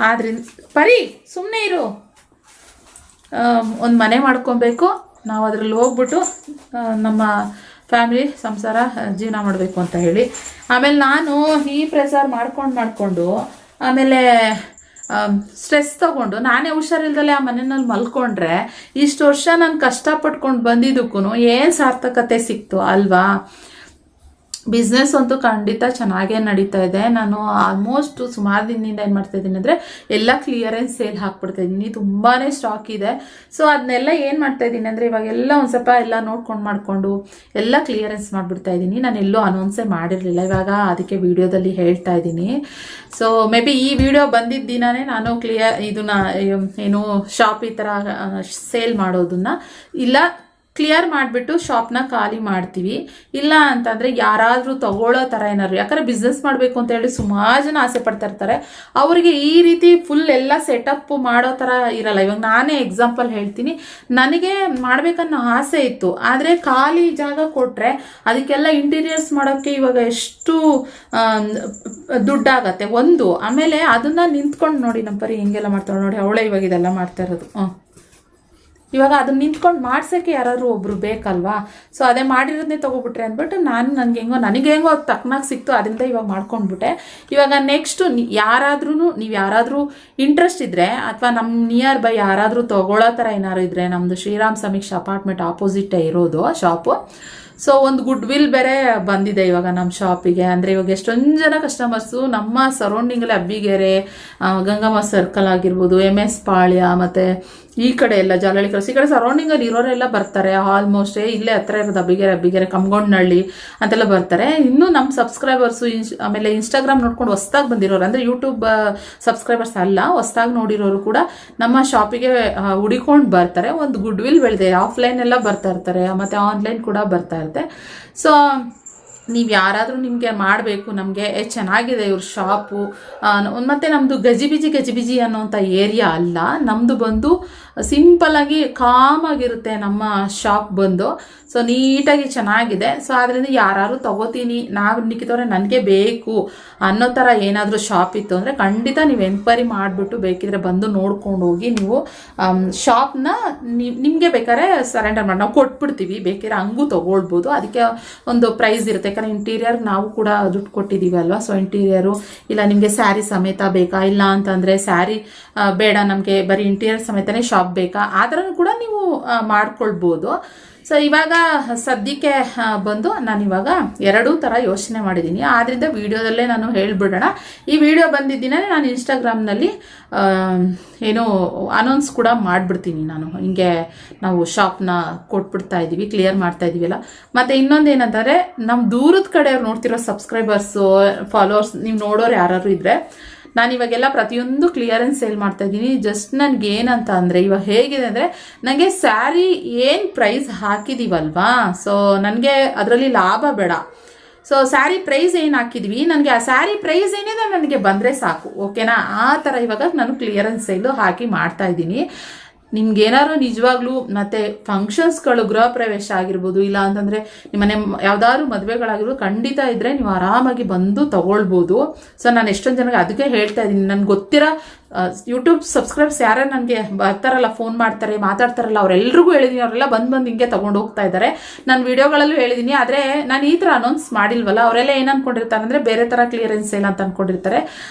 ಆದ್ರಿಂದ ಸುಮ್ಮನೆ ಇರು, ಒಂದು ಮನೆ ಮಾಡ್ಕೊಬೇಕು, ನಾವು ಅದರಲ್ಲಿ ಹೋಗ್ಬಿಟ್ಟು ನಮ್ಮ ಫ್ಯಾಮಿಲಿ ಸಂಸಾರ ಜೀವನ ಮಾಡಬೇಕು ಅಂತ ಹೇಳಿ. ಆಮೇಲೆ ನಾನು ಈ ಪ್ರೆಸರ್ ಮಾಡ್ಕೊಂಡು ಆಮೇಲೆ ಸ್ಟ್ರೆಸ್ ತಗೊಂಡು ನಾನೇ ಹುಷಾರಿಲ್ದಲೆ ಆ ಮನೆಯಲ್ಲಿ ಮಲ್ಕೊಂಡ್ರೆ ಇಷ್ಟು ವರ್ಷ ನಾನು ಕಷ್ಟಪಟ್ಕೊಂಡು ಬಂದಿದ್ದಕ್ಕೂ ಏನು ಸಾರ್ಥಕತೆ ಸಿಕ್ತು ಅಲ್ವಾ. ಬಿಸ್ನೆಸ್ ಅಂತೂ ಖಂಡಿತ ಚೆನ್ನಾಗೇ ನಡೀತಾ ಇದೆ. ನಾನು ಆಲ್ಮೋಸ್ಟ್ ಸುಮಾರು ದಿನದಿಂದ ಏನು ಮಾಡ್ತಾ ಇದ್ದೀನಿ ಅಂದರೆ ಎಲ್ಲ ಕ್ಲಿಯರೆನ್ಸ್ ಸೇಲ್ ಹಾಕ್ಬಿಡ್ತಾ ಇದ್ದೀನಿ. ತುಂಬಾ ಸ್ಟಾಕ್ ಇದೆ. ಸೊ ಅದನ್ನೆಲ್ಲ ಏನು ಮಾಡ್ತಾ ಇದ್ದೀನಿ ಅಂದರೆ ಇವಾಗೆಲ್ಲ ಒಂದು ಸ್ವಲ್ಪ ಎಲ್ಲ ಮಾಡಿಕೊಂಡು ಎಲ್ಲ ಕ್ಲಿಯರೆನ್ಸ್ ಮಾಡಿಬಿಡ್ತಾ ಇದ್ದೀನಿ. ನಾನು ಎಲ್ಲೂ ಅನೌನ್ಸೇ ಮಾಡಿರಲಿಲ್ಲ, ಇವಾಗ ಅದಕ್ಕೆ ವಿಡಿಯೋದಲ್ಲಿ ಹೇಳ್ತಾ ಇದ್ದೀನಿ. ಸೊ ಮೇ ಬಿ ಈ ವಿಡಿಯೋ ಬಂದಿದ್ದ ದಿನವೇ ನಾನು ಇದನ್ನ ಏನು ಶಾಪ್ ಈ ಥರ ಸೇಲ್ ಮಾಡೋದನ್ನ ಇಲ್ಲ ಕ್ಲಿಯರ್ ಮಾಡಿಬಿಟ್ಟು ಶಾಪ್ನ ಖಾಲಿ ಮಾಡ್ತೀವಿ. ಇಲ್ಲ ಅಂತಂದರೆ ಯಾರಾದರೂ ತಗೊಳ್ಳೋ ಥರ ಏನಾದ್ರು, ಯಾಕಂದರೆ ಬಿಸ್ನೆಸ್ ಮಾಡಬೇಕು ಅಂತ ಹೇಳಿ ಸುಮಾರು ಜನ ಆಸೆ ಪಡ್ತಾ ಇರ್ತಾರೆ. ಅವರಿಗೆ ಈ ರೀತಿ ಫುಲ್ ಎಲ್ಲ ಸೆಟಪ್ ಮಾಡೋ ಥರ ಇರಲ್ಲ. ಇವಾಗ ನಾನೇ ಎಕ್ಸಾಂಪಲ್ ಹೇಳ್ತೀನಿ, ನನಗೆ ಮಾಡಬೇಕನ್ನೋ ಆಸೆ ಇತ್ತು, ಆದರೆ ಖಾಲಿ ಜಾಗ ಕೊಟ್ಟರೆ ಅದಕ್ಕೆಲ್ಲ ಇಂಟೀರಿಯರ್ಸ್ ಮಾಡೋಕ್ಕೆ ಇವಾಗ ಎಷ್ಟು ದುಡ್ಡಾಗತ್ತೆ ಒಂದು. ಆಮೇಲೆ ಅದನ್ನು ನಿಂತ್ಕೊಂಡು ನೋಡಿ ನಮ್ಮ ಪರಿ ಹಿಂಗೆಲ್ಲ ಮಾಡ್ತಾಳೆ ನೋಡಿ, ಅವಳೇ ಇವಾಗ ಇದೆಲ್ಲ ಮಾಡ್ತಾ ಇರೋದು. ಇವಾಗ ಅದನ್ನ ನಿಂತ್ಕೊಂಡು ಮಾಡ್ಸೋಕ್ಕೆ ಯಾರಾದ್ರು ಒಬ್ರು ಬೇಕಲ್ವಾ. ಸೊ ಅದೇ ಮಾಡಿರೋದನ್ನೇ ತೊಗೊಬಿಟ್ರೆ ಅಂದ್ಬಿಟ್ಟು ನನಗೆ ಹೆಂಗೋ ಅದು ತಕ್ಕನಾಗಿ ಸಿಕ್ತು, ಅದರಿಂದ ಇವಾಗ ಮಾಡ್ಕೊಂಡ್ಬಿಟ್ಟೆ. ಇವಾಗ ನೆಕ್ಸ್ಟು ನೀವು ಯಾರಾದರೂ ಇಂಟ್ರೆಸ್ಟ್ ಇದ್ದರೆ ಅಥವಾ ನಮ್ಮ ನಿಯರ್ ಬೈ ಯಾರಾದರೂ ತೊಗೊಳ್ಳೋ ಥರ ಏನಾದ್ರು ಇದ್ದರೆ, ನಮ್ಮದು ಶ್ರೀರಾಮ್ ಸಮೀಕ್ಷಾ ಅಪಾರ್ಟ್ಮೆಂಟ್ ಆಪೋಸಿಟೇ ಇರೋದು ಶಾಪು. ಸೊ ಒಂದು ಗುಡ್ ವಿಲ್ ಬೇರೆ ಬಂದಿದೆ ಇವಾಗ ನಮ್ಮ ಶಾಪಿಗೆ. ಅಂದರೆ ಇವಾಗ ಎಷ್ಟೊಂದು ಜನ ಕಸ್ಟಮರ್ಸು ನಮ್ಮ ಸರೌಂಡಿಂಗಲ್ಲಿ ಅಬ್ಬಿಗೆರೆ, ಗಂಗಮ್ಮ ಸರ್ಕಲ್ ಆಗಿರ್ಬೋದು, MS ಪಾಳ್ಯ, ಮತ್ತು ಈ ಕಡೆ ಎಲ್ಲ ಜಾಲಹಳ್ಳಿ ಕ್ರಾಸ್, ಈ ಕಡೆ ಸರೌಂಡಿಂಗಲ್ಲಿ ಇರೋರೆಲ್ಲ ಬರ್ತಾರೆ. ಆಲ್ಮೋಸ್ಟ್ ಇಲ್ಲೇ ಹತ್ರ ಇರೋದು ಅಬ್ಬಿಗೆರೆ ಕಮ್ಗೊಂಡ್ನಳ್ಳಿ ಅಂತೆಲ್ಲ ಬರ್ತಾರೆ. ಇನ್ನೂ ನಮ್ಮ ಸಬ್ಸ್ಕ್ರೈಬರ್ಸು ಆಮೇಲೆ ಇನ್ಸ್ಟಾಗ್ರಾಮ್ ನೋಡ್ಕೊಂಡು ಹೊಸ್ದಾಗಿ ಬಂದಿರೋರು, ಅಂದರೆ ಯೂಟ್ಯೂಬ್ ಸಬ್ಸ್ಕ್ರೈಬರ್ಸ್ ಅಲ್ಲ, ಹೊಸ್ದಾಗಿ ನೋಡಿರೋರು ಕೂಡ ನಮ್ಮ ಶಾಪಿಗೆ ಹುಡಿಕೊಂಡು ಬರ್ತಾರೆ. ಒಂದು ಗುಡ್ ವಿಲ್ ಬೆಳೆದಿದೆ. ಆಫ್ಲೈನ್ ಎಲ್ಲ ಬರ್ತಾ ಇರ್ತಾರೆ, ಮತ್ತು ಆನ್ಲೈನ್ ಕೂಡ ಬರ್ತಾ ಇರುತ್ತೆ. ಸೊ ನೀವು ಯಾರಾದರೂ ನಿಮಗೆ ಮಾಡಬೇಕು, ನಮಗೆ ಚೆನ್ನಾಗಿದೆ ಇವ್ರ ಶಾಪು, ಮತ್ತು ನಮ್ಮದು ಗಜಿಬಿಜಿ ಅನ್ನೋಂಥ ಏರಿಯಾ ಅಲ್ಲ, ನಮ್ಮದು ಬಂದು ಸಿಂಪಲ್ಲಾಗಿ ಕಾಮಾಗಿರುತ್ತೆ ನಮ್ಮ ಶಾಪ್ ಬಂದು. ಸೊ ನೀಟಾಗಿ ಚೆನ್ನಾಗಿದೆ. ಸೊ ಅದರಿಂದ ಯಾರು ತಗೋತೀನಿ ನಿಕ್ಕಿದವ್ರೆ ನನಗೆ ಬೇಕು ಅನ್ನೋ ಥರ ಏನಾದರೂ ಶಾಪ್ ಇತ್ತು ಅಂದರೆ ಖಂಡಿತ ನೀವು ಎನ್ಕ್ವೈರಿ ಮಾಡಿಬಿಟ್ಟು ಬೇಕಿದ್ರೆ ಬಂದು ನೋಡ್ಕೊಂಡು ಹೋಗಿ ನೀವು ಶಾಪ್ನ ನಿಮಗೆ ಬೇಕಾದ್ರೆ ಸರೆಂಡರ್ ಮಾಡಿ ನಾವು ಕೊಟ್ಬಿಡ್ತೀವಿ. ಬೇಕಿದ್ರೆ ಹಂಗೂ ತೊಗೊಳ್ಬೋದು. ಅದಕ್ಕೆ ಒಂದು ಪ್ರೈಸ್ ಇರುತ್ತೆ, ಯಾಕಂದರೆ ಇಂಟೀರಿಯರ್ ನಾವು ಕೂಡ ದುಡ್ಡು ಕೊಟ್ಟಿದ್ದೀವಿ ಅಲ್ವಾ. ಸೊ ಇಂಟೀರಿಯರು ಇಲ್ಲ ನಿಮಗೆ ಸ್ಯಾರಿ ಸಮೇತ ಬೇಕಾ, ಇಲ್ಲ ಅಂತಂದರೆ ಸ್ಯಾರಿ ಬೇಡ ನಮಗೆ ಬರೀ ಇಂಟೀರಿಯರ್ ಸಮೇತನೇ ಶಾಪ್ ಬೇಕಾ, ಆ ಥರ ಕೂಡ ನೀವು ಮಾಡ್ಕೊಳ್ಬೋದು. ಸೊ ಇವಾಗ ಸದ್ಯಕ್ಕೆ ಬಂದು ನಾನಿವಾಗ ಎರಡೂ ಥರ ಯೋಚನೆ ಮಾಡಿದ್ದೀನಿ. ಆದ್ದರಿಂದ ವಿಡಿಯೋದಲ್ಲೇ ನಾನು ಹೇಳ್ಬಿಡೋಣ. ಈ ವಿಡಿಯೋ ಬಂದಿದ್ದೀನೇ ನಾನು ಇನ್ಸ್ಟಾಗ್ರಾಮ್ನಲ್ಲಿ ಏನೋ ಅನೌನ್ಸ್ ಕೂಡ ಮಾಡಿಬಿಡ್ತೀನಿ. ನಾನು ಹಿಂಗೆ ನಾವು ಶಾಪ್ನ ಕೊಟ್ಬಿಡ್ತಾ ಇದ್ದೀವಿ, ಕ್ಲಿಯರ್ ಮಾಡ್ತಾ ಇದ್ದೀವಲ್ಲ. ಮತ್ತು ಇನ್ನೊಂದು ಏನಂದರೆ ನಮ್ಮ ದೂರದ ಕಡೆಯವ್ರು ನೋಡ್ತಿರೋ ಸಬ್ಸ್ಕ್ರೈಬರ್ಸು, ಫಾಲೋವರ್ಸ್ ನೀವು ನೋಡೋರು ಯಾರು ಇದ್ದರೆ, ನಾನು ಇವಾಗೆಲ್ಲ ಪ್ರತಿಯೊಂದು ಕ್ಲಿಯರೆನ್ಸ್ ಸೇಲ್ ಮಾಡ್ತಾ ಇದ್ದೀನಿ. ಜಸ್ಟ್ ನನಗೆ ಏನಂತ ಅಂದರೆ ಇವಾಗ ಹೇಗಿದೆ ಅಂದರೆ, ನನಗೆ ಸ್ಯಾರಿ ಏನು ಪ್ರೈಸ್ ಹಾಕಿದ್ದೀವಲ್ವಾ, ಸೊ ನನಗೆ ಅದರಲ್ಲಿ ಲಾಭ ಬೇಡ. ಸೊ ಸ್ಯಾರಿ ಪ್ರೈಸ್ ಏನು ಹಾಕಿದ್ವಿ, ನನಗೆ ಆ ಸ್ಯಾರಿ ಪ್ರೈಸ್ ಏನಿದೆ ನನಗೆ ಬಂದರೆ ಸಾಕು, ಓಕೆನಾ. ಆ ಥರ ಇವಾಗ ನಾನು ಕ್ಲಿಯರೆನ್ಸ್ ಸೇಲು ಹಾಕಿ ಮಾಡ್ತಾ ಇದ್ದೀನಿ. ನಿಮ್ಗೇನಾದ್ರು ನಿಜವಾಗ್ಲೂ ಮತ್ತು ಫಂಕ್ಷನ್ಸ್ಗಳು, ಗೃಹ ಪ್ರವೇಶ ಆಗಿರ್ಬೋದು, ಇಲ್ಲ ಅಂತಂದರೆ ನಿಮ್ಮನೆ ಯಾವ್ದಾದ್ರು ಮದುವೆಗಳಾಗಿರ್ಬೋದು, ಖಂಡಿತ ಇದ್ದರೆ ನೀವು ಆರಾಮಾಗಿ ಬಂದು ತಗೊಳ್ಬೋದು. ಸೊ ನಾನು ಎಷ್ಟೊಂದು ಜನಕ್ಕೆ ಅದಕ್ಕೆ ಹೇಳ್ತಾ ಇದ್ದೀನಿ. ನನಗೆ ಗೊತ್ತಿರೋ ಯೂಟ್ಯೂಬ್ ಸಬ್ಸ್ಕ್ರೈಬ್ಸ್ ಯಾರು ನನಗೆ ಬರ್ತಾರಲ್ಲ, ಫೋನ್ ಮಾಡ್ತಾರೆ, ಮಾತಾಡ್ತಾರಲ್ಲ, ಅವರೆಲ್ರಿಗೂ ಹೇಳಿದ್ದೀನಿ. ಅವರೆಲ್ಲ ಬಂದು ಹಿಂಗೆ ತೊಗೊಂಡು ಹೋಗ್ತಾ ಇದ್ದಾರೆ. ನಾನು ವಿಡಿಯೋಗಳಲ್ಲೂ ಹೇಳಿದ್ದೀನಿ. ಆದರೆ ನಾನು ಈ ಥರ ಅನೌನ್ಸ್ ಮಾಡಿಲ್ವಲ್ಲ, ಅವರೆಲ್ಲ ಏನು ಅಂದ್ಕೊಂಡಿರ್ತಾರೆ ಅಂದರೆ ಬೇರೆ ಥರ ಕ್ಲಿಯರೆನ್ಸ್ ಸೇಲ್ ಅಂತ ಅಂದ್ಕೊಂಡಿರ್ತಾರೆ.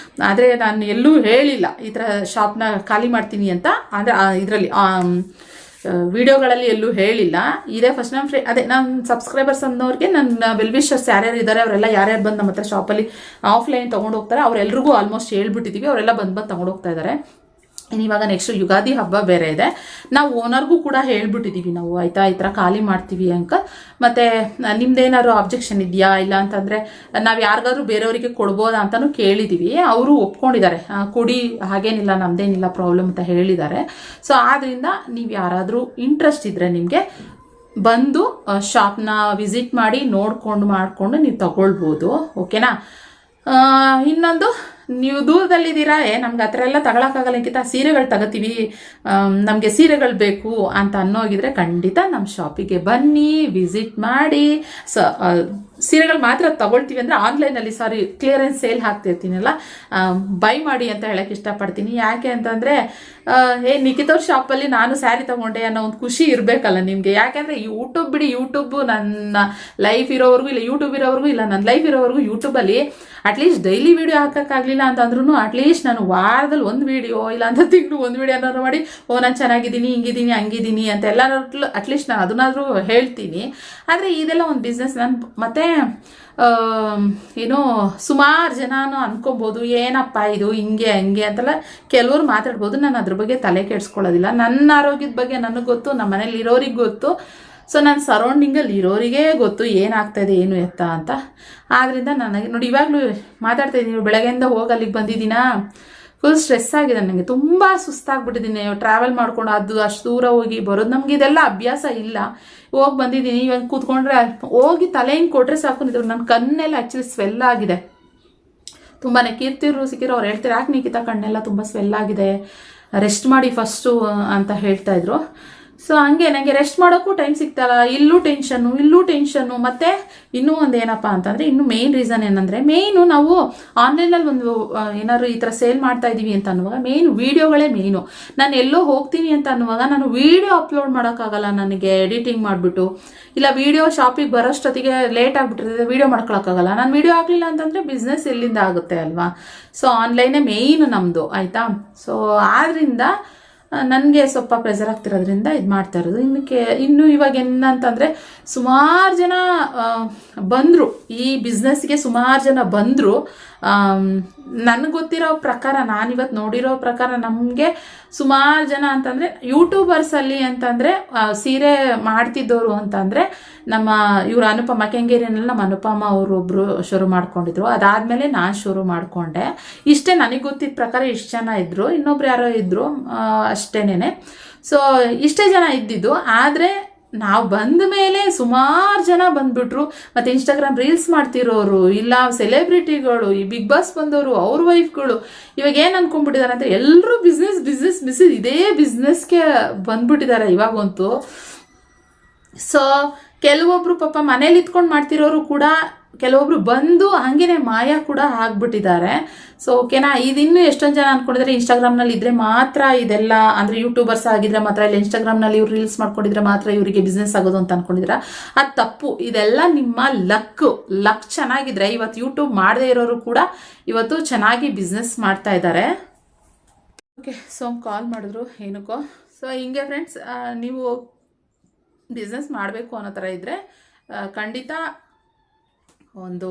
ಆದರೆ ನಾನು ಎಲ್ಲೂ ಹೇಳಿಲ್ಲ ಈ ಥರ ಶಾಪ್ನ ಖಾಲಿ ಮಾಡ್ತೀನಿ ಅಂತ. ಅಂದರೆ ಇದರಲ್ಲಿ ವಿಡಿಯೋಗಳಲ್ಲಿ ಎಲ್ಲೂ ಹೇಳಿಲ್ಲ. ಇದೇ ಫಸ್ಟ್ ನಮ್ಮ ಸಬ್ಸ್ಕ್ರೈಬರ್ಸ್ ಅನ್ನೋರಿಗೆ ನನ್ನ ವೆಲ್ ವಿಶರ್ಸ್ ಯಾರ್ಯಾರು ಇದ್ದಾರೆ, ಅವರೆಲ್ಲ ಯಾರ್ಯಾರು ಬಂದು ನಮ್ಮ ಹತ್ರ ಶಾಪಲ್ಲಿ ಆಫ್ಲೈನ್ ತೊಗೊಂಡು ಹೋಗ್ತಾರೆ, ಅವರೆಲ್ರಿಗೂ ಆಲ್ಮೋಸ್ಟ್ ಹೇಳ್ಬಿಟ್ಟಿದ್ದೀವಿ. ಅವರೆಲ್ಲ ಬಂದು ತೊಗೊಂಡು ಹೋಗ್ತಾ ಇದ್ದಾರೆ. ಇವಾಗ ನೆಕ್ಸ್ಟ್ ಯುಗಾದಿ ಹಬ್ಬ ಬೇರೆ ಇದೆ. ನಾವು ಓನರ್ಗೂ ಕೂಡ ಹೇಳ್ಬಿಟ್ಟಿದ್ದೀವಿ ನಾವು, ಆಯಿತಾ, ಈ ಥರ ಖಾಲಿ ಮಾಡ್ತೀವಿ ಅಂತ. ಮತ್ತು ನಿಮ್ದೇನಾದ್ರು ಆಬ್ಜೆಕ್ಷನ್ ಇದೆಯಾ, ಇಲ್ಲ ಅಂತಂದರೆ ನಾವು ಯಾರಿಗಾದ್ರೂ ಬೇರೆಯವರಿಗೆ ಕೊಡ್ಬೋದಾ ಅಂತಲೂ ಕೇಳಿದ್ದೀವಿ. ಅವರು ಒಪ್ಕೊಂಡಿದ್ದಾರೆ, ಕೊಡಿ, ಹಾಗೇನಿಲ್ಲ, ನಮ್ಮದೇನಿಲ್ಲ ಪ್ರಾಬ್ಲಮ್ ಅಂತ ಹೇಳಿದ್ದಾರೆ. ಸೊ ಆದ್ದರಿಂದ ನೀವು ಯಾರಾದರೂ ಇಂಟ್ರೆಸ್ಟ್ ಇದ್ದರೆ ನಿಮಗೆ ಬಂದು ಶಾಪ್ನ ವಿಸಿಟ್ ಮಾಡಿ ನೋಡಿಕೊಂಡು ಮಾಡಿಕೊಂಡು ನೀವು ತಗೊಳ್ಬೋದು, ಓಕೆನಾ. ಇನ್ನೊಂದು, ನೀವು ದೂರದಲ್ಲಿದ್ದೀರಾ, ನಮ್ಗೆ ಆ ಥರ ಎಲ್ಲ ತಗೊಳಕ್ಕಾಗಲ್ಲಕ್ಕಿಂತ ಸೀರೆಗಳು ತಗೋತೀವಿ, ನಮಗೆ ಸೀರೆಗಳು ಬೇಕು ಅಂತ ಅನ್ನೋಗಿದ್ರೆ ಖಂಡಿತ ನಮ್ಮ ಶಾಪಿಗೆ ಬನ್ನಿ, ವಿಸಿಟ್ ಮಾಡಿ. ಸೀರೆಗಳು ಮಾತ್ರ ತಗೊಳ್ತೀವಿ ಅಂದರೆ ಆನ್ಲೈನಲ್ಲಿ ಕ್ಲಿಯರೆನ್ಸ್ ಸೇಲ್ ಹಾಕ್ತಿರ್ತೀನಲ್ಲ, ಬೈ ಮಾಡಿ ಅಂತ ಹೇಳಕ್ಕೆ ಇಷ್ಟಪಡ್ತೀನಿ. ಯಾಕೆ ಅಂತಂದರೆ ನಿಖಿತವ್ರ ಶಾಪಲ್ಲಿ ನಾನು ಸ್ಯಾರಿ ತಗೊಂಡೆ ಅನ್ನೋ ಒಂದು ಖುಷಿ ಇರಬೇಕಲ್ಲ ನಿಮಗೆ. ಯಾಕೆಂದರೆ ಯೂಟ್ಯೂಬ್ ಬಿಡಿ, ಯೂಟ್ಯೂಬ್ ನನ್ನ ಲೈಫ್ ಇರೋವರೆಗೂ ಇಲ್ಲ, ಯೂಟ್ಯೂಬ್ ಇರೋವರೆಗೂ ಇಲ್ಲ, ನನ್ನ ಲೈಫ್ ಇರೋವರೆಗೂ ಯೂಟ್ಯೂಬಲ್ಲಿ ಅಟ್ಲೀಸ್ಟ್ ಡೈಲಿ ವೀಡಿಯೋ ಹಾಕೋಕ್ಕಾಗಲಿಲ್ಲ ಅಂತಂದ್ರೂ ಅಟ್ಲೀಸ್ಟ್ ನಾನು ವಾರದಲ್ಲಿ ಒಂದು ವೀಡಿಯೋ ಇಲ್ಲ ಅಂತ ತಿಂಗಳು ಒಂದು ವೀಡಿಯೋ ಏನಾದ್ರು ಮಾಡಿ ನಾನು ಚೆನ್ನಾಗಿದ್ದೀನಿ, ಹಿಂಗಿದ್ದೀನಿ, ಹಂಗಿದ್ದೀನಿ ಅಂತ ಎಲ್ಲರೂ ಅಟ್ಲೀಸ್ಟ್ ನಾನು ಅದನ್ನಾದರೂ ಹೇಳ್ತೀನಿ. ಆದರೆ ಇದೆಲ್ಲ ಒಂದು ಬಿಸ್ನೆಸ್. ನಾನು ಮತ್ತೆ ಏನೋ ಸುಮಾರು ಜನನು ಅನ್ಕೊಬೋದು, ಏನಪ್ಪ ಇದು ಹಿಂಗೆ ಹಂಗೆ ಅಂತೆಲ್ಲ ಕೆಲವ್ರು ಮಾತಾಡ್ಬೋದು. ನಾನು ಅದ್ರ ಬಗ್ಗೆ ತಲೆ ಕೆಡಿಸ್ಕೊಳ್ಳೋದಿಲ್ಲ. ನನ್ನ ಆರೋಗ್ಯದ ಬಗ್ಗೆ ನನಗೆ ಗೊತ್ತು, ನಮ್ಮ ಮನೇಲಿ ಇರೋರಿಗೆ ಗೊತ್ತು, ಸೊ ನನ್ನ ಸರೌಂಡಿಂಗಲ್ಲಿ ಇರೋರಿಗೇ ಗೊತ್ತು ಏನಾಗ್ತಾಯಿದೆ ಏನು ಎತ್ತ ಅಂತ. ಆದ್ದರಿಂದ ನನಗೆ ನೋಡಿ ಇವಾಗಲೂ ಮಾತಾಡ್ತಾ ಇದ್ದೀನಿ, ಬೆಳಗ್ಗೆಯಿಂದ ಹೋಗಿ ಅಲ್ಲಿಗೆ ಬಂದಿದ್ದೀನಾ, ಫುಲ್ ಸ್ಟ್ರೆಸ್ ಆಗಿದೆ ನನಗೆ, ತುಂಬ ಸುಸ್ತಾಗ್ಬಿಟ್ಟಿದ್ದೀನಿ. ಟ್ರಾವೆಲ್ ಮಾಡ್ಕೊಂಡು ಅಷ್ಟು ದೂರ ಹೋಗಿ ಬರೋದು, ನಮ್ಗೆ ಇದೆಲ್ಲ ಅಭ್ಯಾಸ ಇಲ್ಲ. ಹೋಗಿ ಬಂದಿದ್ದೀನಿ, ಇವಾಗ ಕೂತ್ಕೊಂಡ್ರೆ ಹೋಗಿ ತಲೆ ಹಿಂಗೆ ಕೊಟ್ಟರೆ ಸಾಕು ನಿಂತು ನನ್ನ ಕಣ್ಣೆಲ್ಲ ಆ್ಯಕ್ಚುಲಿ ಸ್ವೆಲ್ ಆಗಿದೆ ತುಂಬಾ. ಕೀರ್ತಿರು ಸಿಕ್ಕಿರೋ ಅವ್ರು ಹೇಳ್ತಾರೆ, ಯಾಕೆ ನಿಖಿತ ಕಣ್ಣೆಲ್ಲ ತುಂಬ ಸ್ವೆಲ್ ಆಗಿದೆ, ರೆಸ್ಟ್ ಮಾಡಿ ಫಸ್ಟು ಅಂತ ಹೇಳ್ತಾಯಿದ್ರು. ಸೊ ಹಂಗೆ ನನಗೆ ರೆಸ್ಟ್ ಮಾಡೋಕ್ಕೂ ಟೈಮ್ ಸಿಗ್ತಲ್ಲ, ಇಲ್ಲೂ ಟೆನ್ಷನ್ನು. ಮತ್ತು ಇನ್ನೂ ಒಂದು ಏನಪ್ಪ ಅಂತಂದರೆ, ಇನ್ನೂ ಮೇಯ್ನ್ ರೀಸನ್ ಏನಂದರೆ, ಮೇಯ್ನು ನಾವು ಆನ್ಲೈನಲ್ಲಿ ಒಂದು ಏನಾದ್ರು ಈ ಥರ ಸೇಲ್ ಮಾಡ್ತಾ ಇದ್ದೀವಿ ಅಂತ ಅನ್ನುವಾಗ ಮೇಯ್ನು ವೀಡಿಯೋಗಳೇ ಮೇಯ್ನು. ನಾನು ಎಲ್ಲೋ ಹೋಗ್ತೀನಿ ಅಂತ ಅನ್ನುವಾಗ ನಾನು ವೀಡಿಯೋ ಅಪ್ಲೋಡ್ ಮಾಡೋಕ್ಕಾಗಲ್ಲ ನನಗೆ, ಎಡಿಟಿಂಗ್ ಮಾಡಿಬಿಟ್ಟು, ಇಲ್ಲ ವೀಡಿಯೋ ಶಾಪಿಗೆ ಬರೋಷ್ಟೊತ್ತಿಗೆ ಲೇಟ್ ಆಗಿಬಿಟ್ಟಿರ್ತದೆ, ವೀಡಿಯೋ ಮಾಡ್ಕೊಳಕ್ಕಾಗಲ್ಲ. ನಾನು ವೀಡಿಯೋ ಆಗಲಿಲ್ಲ ಅಂತಂದರೆ ಬಿಸ್ನೆಸ್ ಎಲ್ಲಿಂದ ಆಗುತ್ತೆ ಅಲ್ವಾ. ಸೊ ಆನ್ಲೈನೇ ಮೇಯ್ನು ನಮ್ಮದು, ಆಯಿತಾ. ಸೊ ಆದ್ದರಿಂದ ನನಗೆ ಸ್ವಲ್ಪ ಪ್ರೆಸರ್ ಆಗ್ತಿರೋದ್ರಿಂದ ಇದು ಮಾಡ್ತಾ ಇರೋದು. ಇನ್ನು ಇವಾಗ ಏನಂತಂದರೆ, ಸುಮಾರು ಜನ ಬಂದರು ಈ ಬಿಸ್ನೆಸ್ಗೆ, ಸುಮಾರು ಜನ ಬಂದರು. ನನಗೆ ಗೊತ್ತಿರೋ ಪ್ರಕಾರ, ನಾನಿವತ್ತು ನೋಡಿರೋ ಪ್ರಕಾರ, ನಮಗೆ ಸುಮಾರು ಜನ ಅಂತಂದರೆ ಯೂಟ್ಯೂಬರ್ಸಲ್ಲಿ ಅಂತಂದರೆ ಸೀರೆ ಮಾಡ್ತಿದ್ದವರು ಅಂತಂದರೆ ನಮ್ಮ ಇವರು ಅನುಪಮ ಕೆಂಗೇರಿಯಲ್ಲಿ ನಮ್ಮ ಅನುಪಮ ಅವರೊಬ್ಬರು ಶುರು ಮಾಡ್ಕೊಂಡಿದ್ರು. ಅದಾದಮೇಲೆ ನಾನು ಶುರು ಮಾಡಿಕೊಂಡೆ. ಇಷ್ಟೇ ನನಗೆ ಗೊತ್ತಿದ್ದ ಪ್ರಕಾರ ಇಷ್ಟು ಜನ ಇದ್ದರು, ಇನ್ನೊಬ್ರು ಯಾರೋ ಇದ್ದರು ಅಷ್ಟೇನೆ. ಸೊ ಇಷ್ಟೇ ಜನ ಇದ್ದಿದ್ದು. ಆದರೆ ನಾವು ಬಂದ ಮೇಲೆ ಸುಮಾರು ಜನ ಬಂದ್ಬಿಟ್ರು. ಮತ್ತು ಇನ್ಸ್ಟಾಗ್ರಾಮ್ ರೀಲ್ಸ್ ಮಾಡ್ತಿರೋರು, ಇಲ್ಲ ಸೆಲೆಬ್ರಿಟಿಗಳು, ಈ ಬಿಗ್ ಬಾಸ್ ಬಂದವರು, ಅವ್ರ ವೈಫ್ಗಳು, ಇವಾಗ ಏನು ಅನ್ಕೊಂಡ್ಬಿಟ್ಟಿದ್ದಾರೆ ಅಂದರೆ ಎಲ್ಲರೂ ಬಿಸ್ನೆಸ್ ಇದೇ ಬಿಸ್ನೆಸ್ಗೆ ಬಂದ್ಬಿಟ್ಟಿದ್ದಾರೆ ಇವಾಗಂತೂ. ಸೊ ಕೆಲವೊಬ್ರು ಪಾಪ ಮನೇಲಿ ಇತ್ಕೊಂಡು ಮಾಡ್ತಿರೋರು ಕೂಡ, ಕೆಲವೊಬ್ರು ಬಂದು ಹಂಗೇನೆ ಮಾಯ ಕೂಡ ಆಗ್ಬಿಟ್ಟಿದ್ದಾರೆ. ಸೊ ಓಕೆನಾ. ಇದಿನ್ನೂ ಎಷ್ಟೊಂದು ಜನ ಅಂದ್ಕೊಂಡಿದ್ದಾರೆ ಇನ್ಸ್ಟಾಗ್ರಾಮ್ನಲ್ಲಿ ಇದ್ರೆ ಮಾತ್ರ ಇದೆಲ್ಲ, ಅಂದರೆ ಯೂಟ್ಯೂಬರ್ಸ್ ಆಗಿದ್ರೆ ಮಾತ್ರ, ಇಲ್ಲ ಇನ್ಸ್ಟಾಗ್ರಾಮ್ನಲ್ಲಿ ಇವ್ರು ರೀಲ್ಸ್ ಮಾಡ್ಕೊಂಡಿದ್ರೆ ಮಾತ್ರ ಇವರಿಗೆ ಬಿಸ್ನೆಸ್ ಆಗೋದು ಅಂತ ಅಂದ್ಕೊಂಡಿದ್ದೀರಾ. ಅದು ತಪ್ಪು. ಇದೆಲ್ಲ ನಿಮ್ಮ ಲಕ್ ಚೆನ್ನಾಗಿದ್ರೆ ಇವತ್ತು ಯೂಟ್ಯೂಬ್ ಮಾಡದೇ ಇರೋರು ಕೂಡ ಇವತ್ತು ಚೆನ್ನಾಗಿ ಬಿಸ್ನೆಸ್ ಮಾಡ್ತಾ ಇದ್ದಾರೆ. ಓಕೆ, ಸೊ ಕಾಲ್ ಮಾಡಿದ್ರು ಏನಕ್ಕೋ. ಸೊ ಹಿಂಗೆ ಫ್ರೆಂಡ್ಸ್, ನೀವು ಬಿಸ್ನೆಸ್ ಮಾಡಬೇಕು ಅನ್ನೋ ಥರ ಇದ್ದರೆ ಖಂಡಿತ ಒಂದು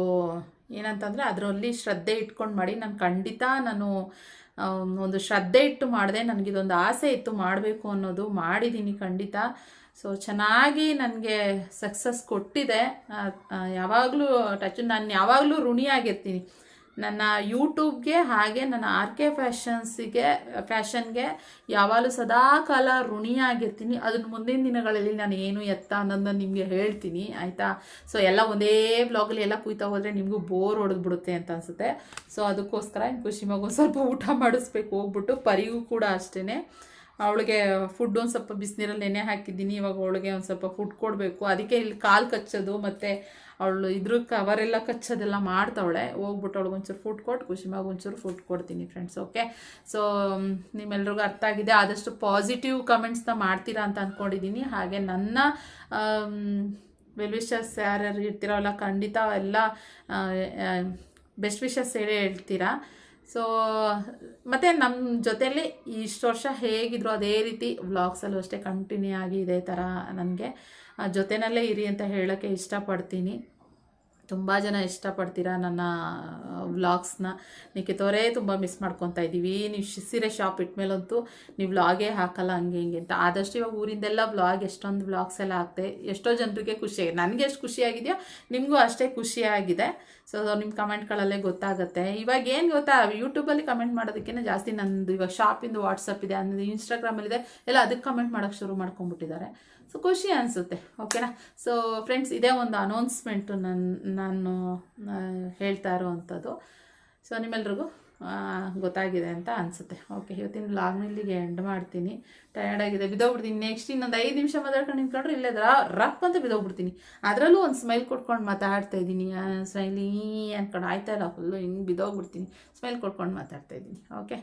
ಏನಂತಂದರೆ ಅದರಲ್ಲಿ ಶ್ರದ್ಧೆ ಇಟ್ಕೊಂಡು ಮಾಡಿ. ನಾನು ಒಂದು ಶ್ರದ್ಧೆ ಇಟ್ಟು ಮಾಡಿದೆ. ನನಗಿದೊಂದು ಆಸೆ ಇತ್ತು ಮಾಡಬೇಕು ಅನ್ನೋದು, ಮಾಡಿದ್ದೀನಿ ಖಂಡಿತ. ಸೊ ಚೆನ್ನಾಗಿ ನನಗೆ ಸಕ್ಸಸ್ ಕೊಟ್ಟಿದೆ. ಯಾವಾಗಲೂ ನಾನು ಯಾವಾಗಲೂ ಋಣಿಯಾಗಿರ್ತೀನಿ ನನ್ನ ಯೂಟ್ಯೂಬ್ಗೆ, ಹಾಗೆ ನನ್ನ RK ಫ್ಯಾಷನ್ಗೆ ಯಾವಾಗಲೂ ಸದಾಕಾಲ ಋಣಿಯಾಗಿರ್ತೀನಿ. ಅದನ್ನು ಮುಂದಿನ ದಿನಗಳಲ್ಲಿ ನಾನು ಏನು ಎತ್ತ ಅನ್ನೋದನ್ನ ನಿಮಗೆ ಹೇಳ್ತೀನಿ, ಆಯಿತಾ. ಸೊ ಎಲ್ಲ ಒಂದೇ ಬ್ಲಾಗಲ್ಲಿ ಎಲ್ಲ ಕುಯ್ತಾ ಹೋದರೆ ನಿಮಗೂ ಬೋರ್ ಹೊಡೆದ್ಬಿಡುತ್ತೆ ಅಂತ ಅನಿಸುತ್ತೆ. ಸೊ ಅದಕ್ಕೋಸ್ಕರ ಖುಷಿ ಮಗು ಸ್ವಲ್ಪ ಊಟ ಮಾಡಿಸ್ಬೇಕು ಹೋಗ್ಬಿಟ್ಟು. ಪರಿಗೂ ಕೂಡ ಅಷ್ಟೇ, ಅವಳಿಗೆ ಫುಡ್ ಒಂದು ಸ್ವಲ್ಪ ಬಿಸಿನೀರಲ್ಲಿ ನೆನೆ ಹಾಕಿದ್ದೀನಿ. ಇವಾಗ ಅವಳಿಗೆ ಒಂದು ಸ್ವಲ್ಪ ಫುಡ್ ಕೊಡಬೇಕು. ಅದಕ್ಕೆ ಇಲ್ಲಿ ಕಾಲು ಕಚ್ಚೋದು ಮತ್ತು ಅವಳು ಇದ್ರ ಕವರೆಲ್ಲ ಕಚ್ಚೋದೆಲ್ಲ ಮಾಡ್ತಾವಳೆ. ಹೋಗ್ಬಿಟ್ಟು ಅವಳಿಗೆ ಒಂಚೂರು ಫುಡ್ ಕೊಟ್ಟು ಖುಷಿಮಾಗ ಒಂಚೂರು ಫುಡ್ ಕೊಡ್ತೀನಿ ಫ್ರೆಂಡ್ಸ್. ಓಕೆ, ಸೊ ನಿಮ್ಮೆಲ್ರಿಗೂ ಅರ್ಥ ಆಗಿದೆ. ಆದಷ್ಟು ಪಾಸಿಟಿವ್ ಕಮೆಂಟ್ಸ್ನ ಮಾಡ್ತೀರಾ ಅಂತ ಅಂದ್ಕೊಂಡಿದ್ದೀನಿ. ಹಾಗೆ ನನ್ನ ವೆಲ್ ವಿಶಸ್ ಯಾರ್ಯಾರು ಇರ್ತೀರಲ್ಲ, ಖಂಡಿತ ಎಲ್ಲ ಬೆಸ್ಟ್ ವಿಶಸ್ ಹೇಳೇ ಹೇಳ್ತೀರಾ. ಸೊ ಮತ್ತು ನಮ್ಮ ಜೊತೆಯಲ್ಲಿ ಇಷ್ಟು ವರ್ಷ ಹೇಗಿದ್ರು ಅದೇ ರೀತಿ ವ್ಲಾಗ್ಸಲ್ಲೂ ಅಷ್ಟೇ ಕಂಟಿನ್ಯೂ ಆಗಿ ಇದೇ ಥರ ನನಗೆ ಜೊತೆಯಲ್ಲೇ ಇರಿ ಅಂತ ಹೇಳೋಕ್ಕೆ ಇಷ್ಟಪಡ್ತೀನಿ. ತುಂಬ ಜನ ಇಷ್ಟಪಡ್ತೀರಾ ನನ್ನ ವ್ಲಾಗ್ಸ್ನ. ನಿಖಿತವರೇ ತುಂಬ ಮಿಸ್ ಮಾಡ್ಕೊತಾ ಇದ್ದೀವಿ, ನೀವು ಸೀರೆ ಶಾಪ್ ಇಟ್ಮೇಲಂತೂ ನೀವು ವ್ಲಾಗೇ ಹಾಕಲ್ಲ ಹಂಗೆ ಹಿಂಗೆ ಅಂತ. ಆದಷ್ಟು ಇವಾಗ ಊರಿಂದೆಲ್ಲ ವ್ಲಾಗ್, ಎಷ್ಟೊಂದು ವ್ಲಾಗ್ಸ್ ಎಲ್ಲ ಆಗ್ತದೆ. ಎಷ್ಟೋ ಜನರಿಗೆ ಖುಷಿಯಾಗಿದೆ. ನನಗೆ ಎಷ್ಟು ಖುಷಿಯಾಗಿದೆಯೋ ನಿಮಗೂ ಅಷ್ಟೇ ಖುಷಿಯಾಗಿದೆ. ಸೊ ನಿಮ್ಮ ಕಮೆಂಟ್ಗಳಲ್ಲೇ ಗೊತ್ತಾಗುತ್ತೆ. ಇವಾಗ ಏನು ಗೊತ್ತಾ, ಯೂಟ್ಯೂಬಲ್ಲಿ ಕಮೆಂಟ್ ಮಾಡೋದಕ್ಕಿಂತ ಜಾಸ್ತಿ ನಂದು ಇವಾಗ ಶಾಪಿಂದು ವಾಟ್ಸಪ್ ಇದೆ, ಅನ್ನೋದು ಇನ್ಸ್ಟಾಗ್ರಾಮಲ್ಲಿದೆ, ಎಲ್ಲ ಅದಕ್ಕೆ ಕಮೆಂಟ್ ಮಾಡೋಕ್ಕೆ ಶುರು ಮಾಡ್ಕೊಂಡ್ಬಿಟ್ಟಿದ್ದಾರೆ. ಸೊ ಖುಷಿ ಅನಿಸುತ್ತೆ. ಓಕೆನಾ. ಸೊ ಫ್ರೆಂಡ್ಸ್, ಇದೇ ಒಂದು ಅನೌನ್ಸ್ಮೆಂಟು ನಾನು ಹೇಳ್ತಾ ಇರೋವಂಥದ್ದು. ಸೊ ನಿಮ್ಮೆಲ್ರಿಗೂ ಗೊತ್ತಾಗಿದೆ ಅಂತ ಅನಿಸುತ್ತೆ. ಓಕೆ, ಇವತ್ತಿನ ವ್ಲಾಗ್ನ ಇಲ್ಲಿಗೆ ಎಂಡ್ ಮಾಡ್ತೀನಿ. ಟಯರ್ಡ್ ಆಗಿದೆ, ಬಿದ್ದೋಗ್ಬಿಡ್ತೀನಿ. ನೆಕ್ಸ್ಟ್ ಇನ್ನೊಂದು 5 ನಿಮಿಷ ಮಾತಾಡ್ಕೊಂಡು ನಿಂತ್ಕೊಂಡ್ರೆ ಇಲ್ಲೇ ರಪ್ ಅಂತ ಬಿದ್ದೋಗ್ಬಿಡ್ತೀನಿ. ಅದರಲ್ಲೂ ಒಂದು ಸ್ಮೈಲ್ ಕೊಟ್ಕೊಂಡು ಮಾತಾಡ್ತಾ ಇದ್ದೀನಿ. ಸ್ಮೈಲಿ ಅಂದ್ಕೊಂಡು ಆಯ್ತಾ ಇಲ್ಲ, ಫುಲ್ಲು ಹಿಂಗೆ ಬಿದ್ದೋಗ್ಬಿಡ್ತೀನಿ. ಸ್ಮೈಲ್ ಕೊಟ್ಕೊಂಡು ಮಾತಾಡ್ತಾ ಇದ್ದೀನಿ. ಓಕೆ,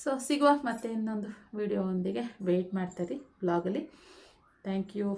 ಸೊ ಸಿಗುವ ಮತ್ತೆ ಇನ್ನೊಂದು ವಿಡಿಯೋ ಒಂದಿಗೆ. ವೆಯ್ಟ್ ಮಾಡ್ತಾಯಿರಿ ವ್ಲಾಗಲ್ಲಿ. Thank you.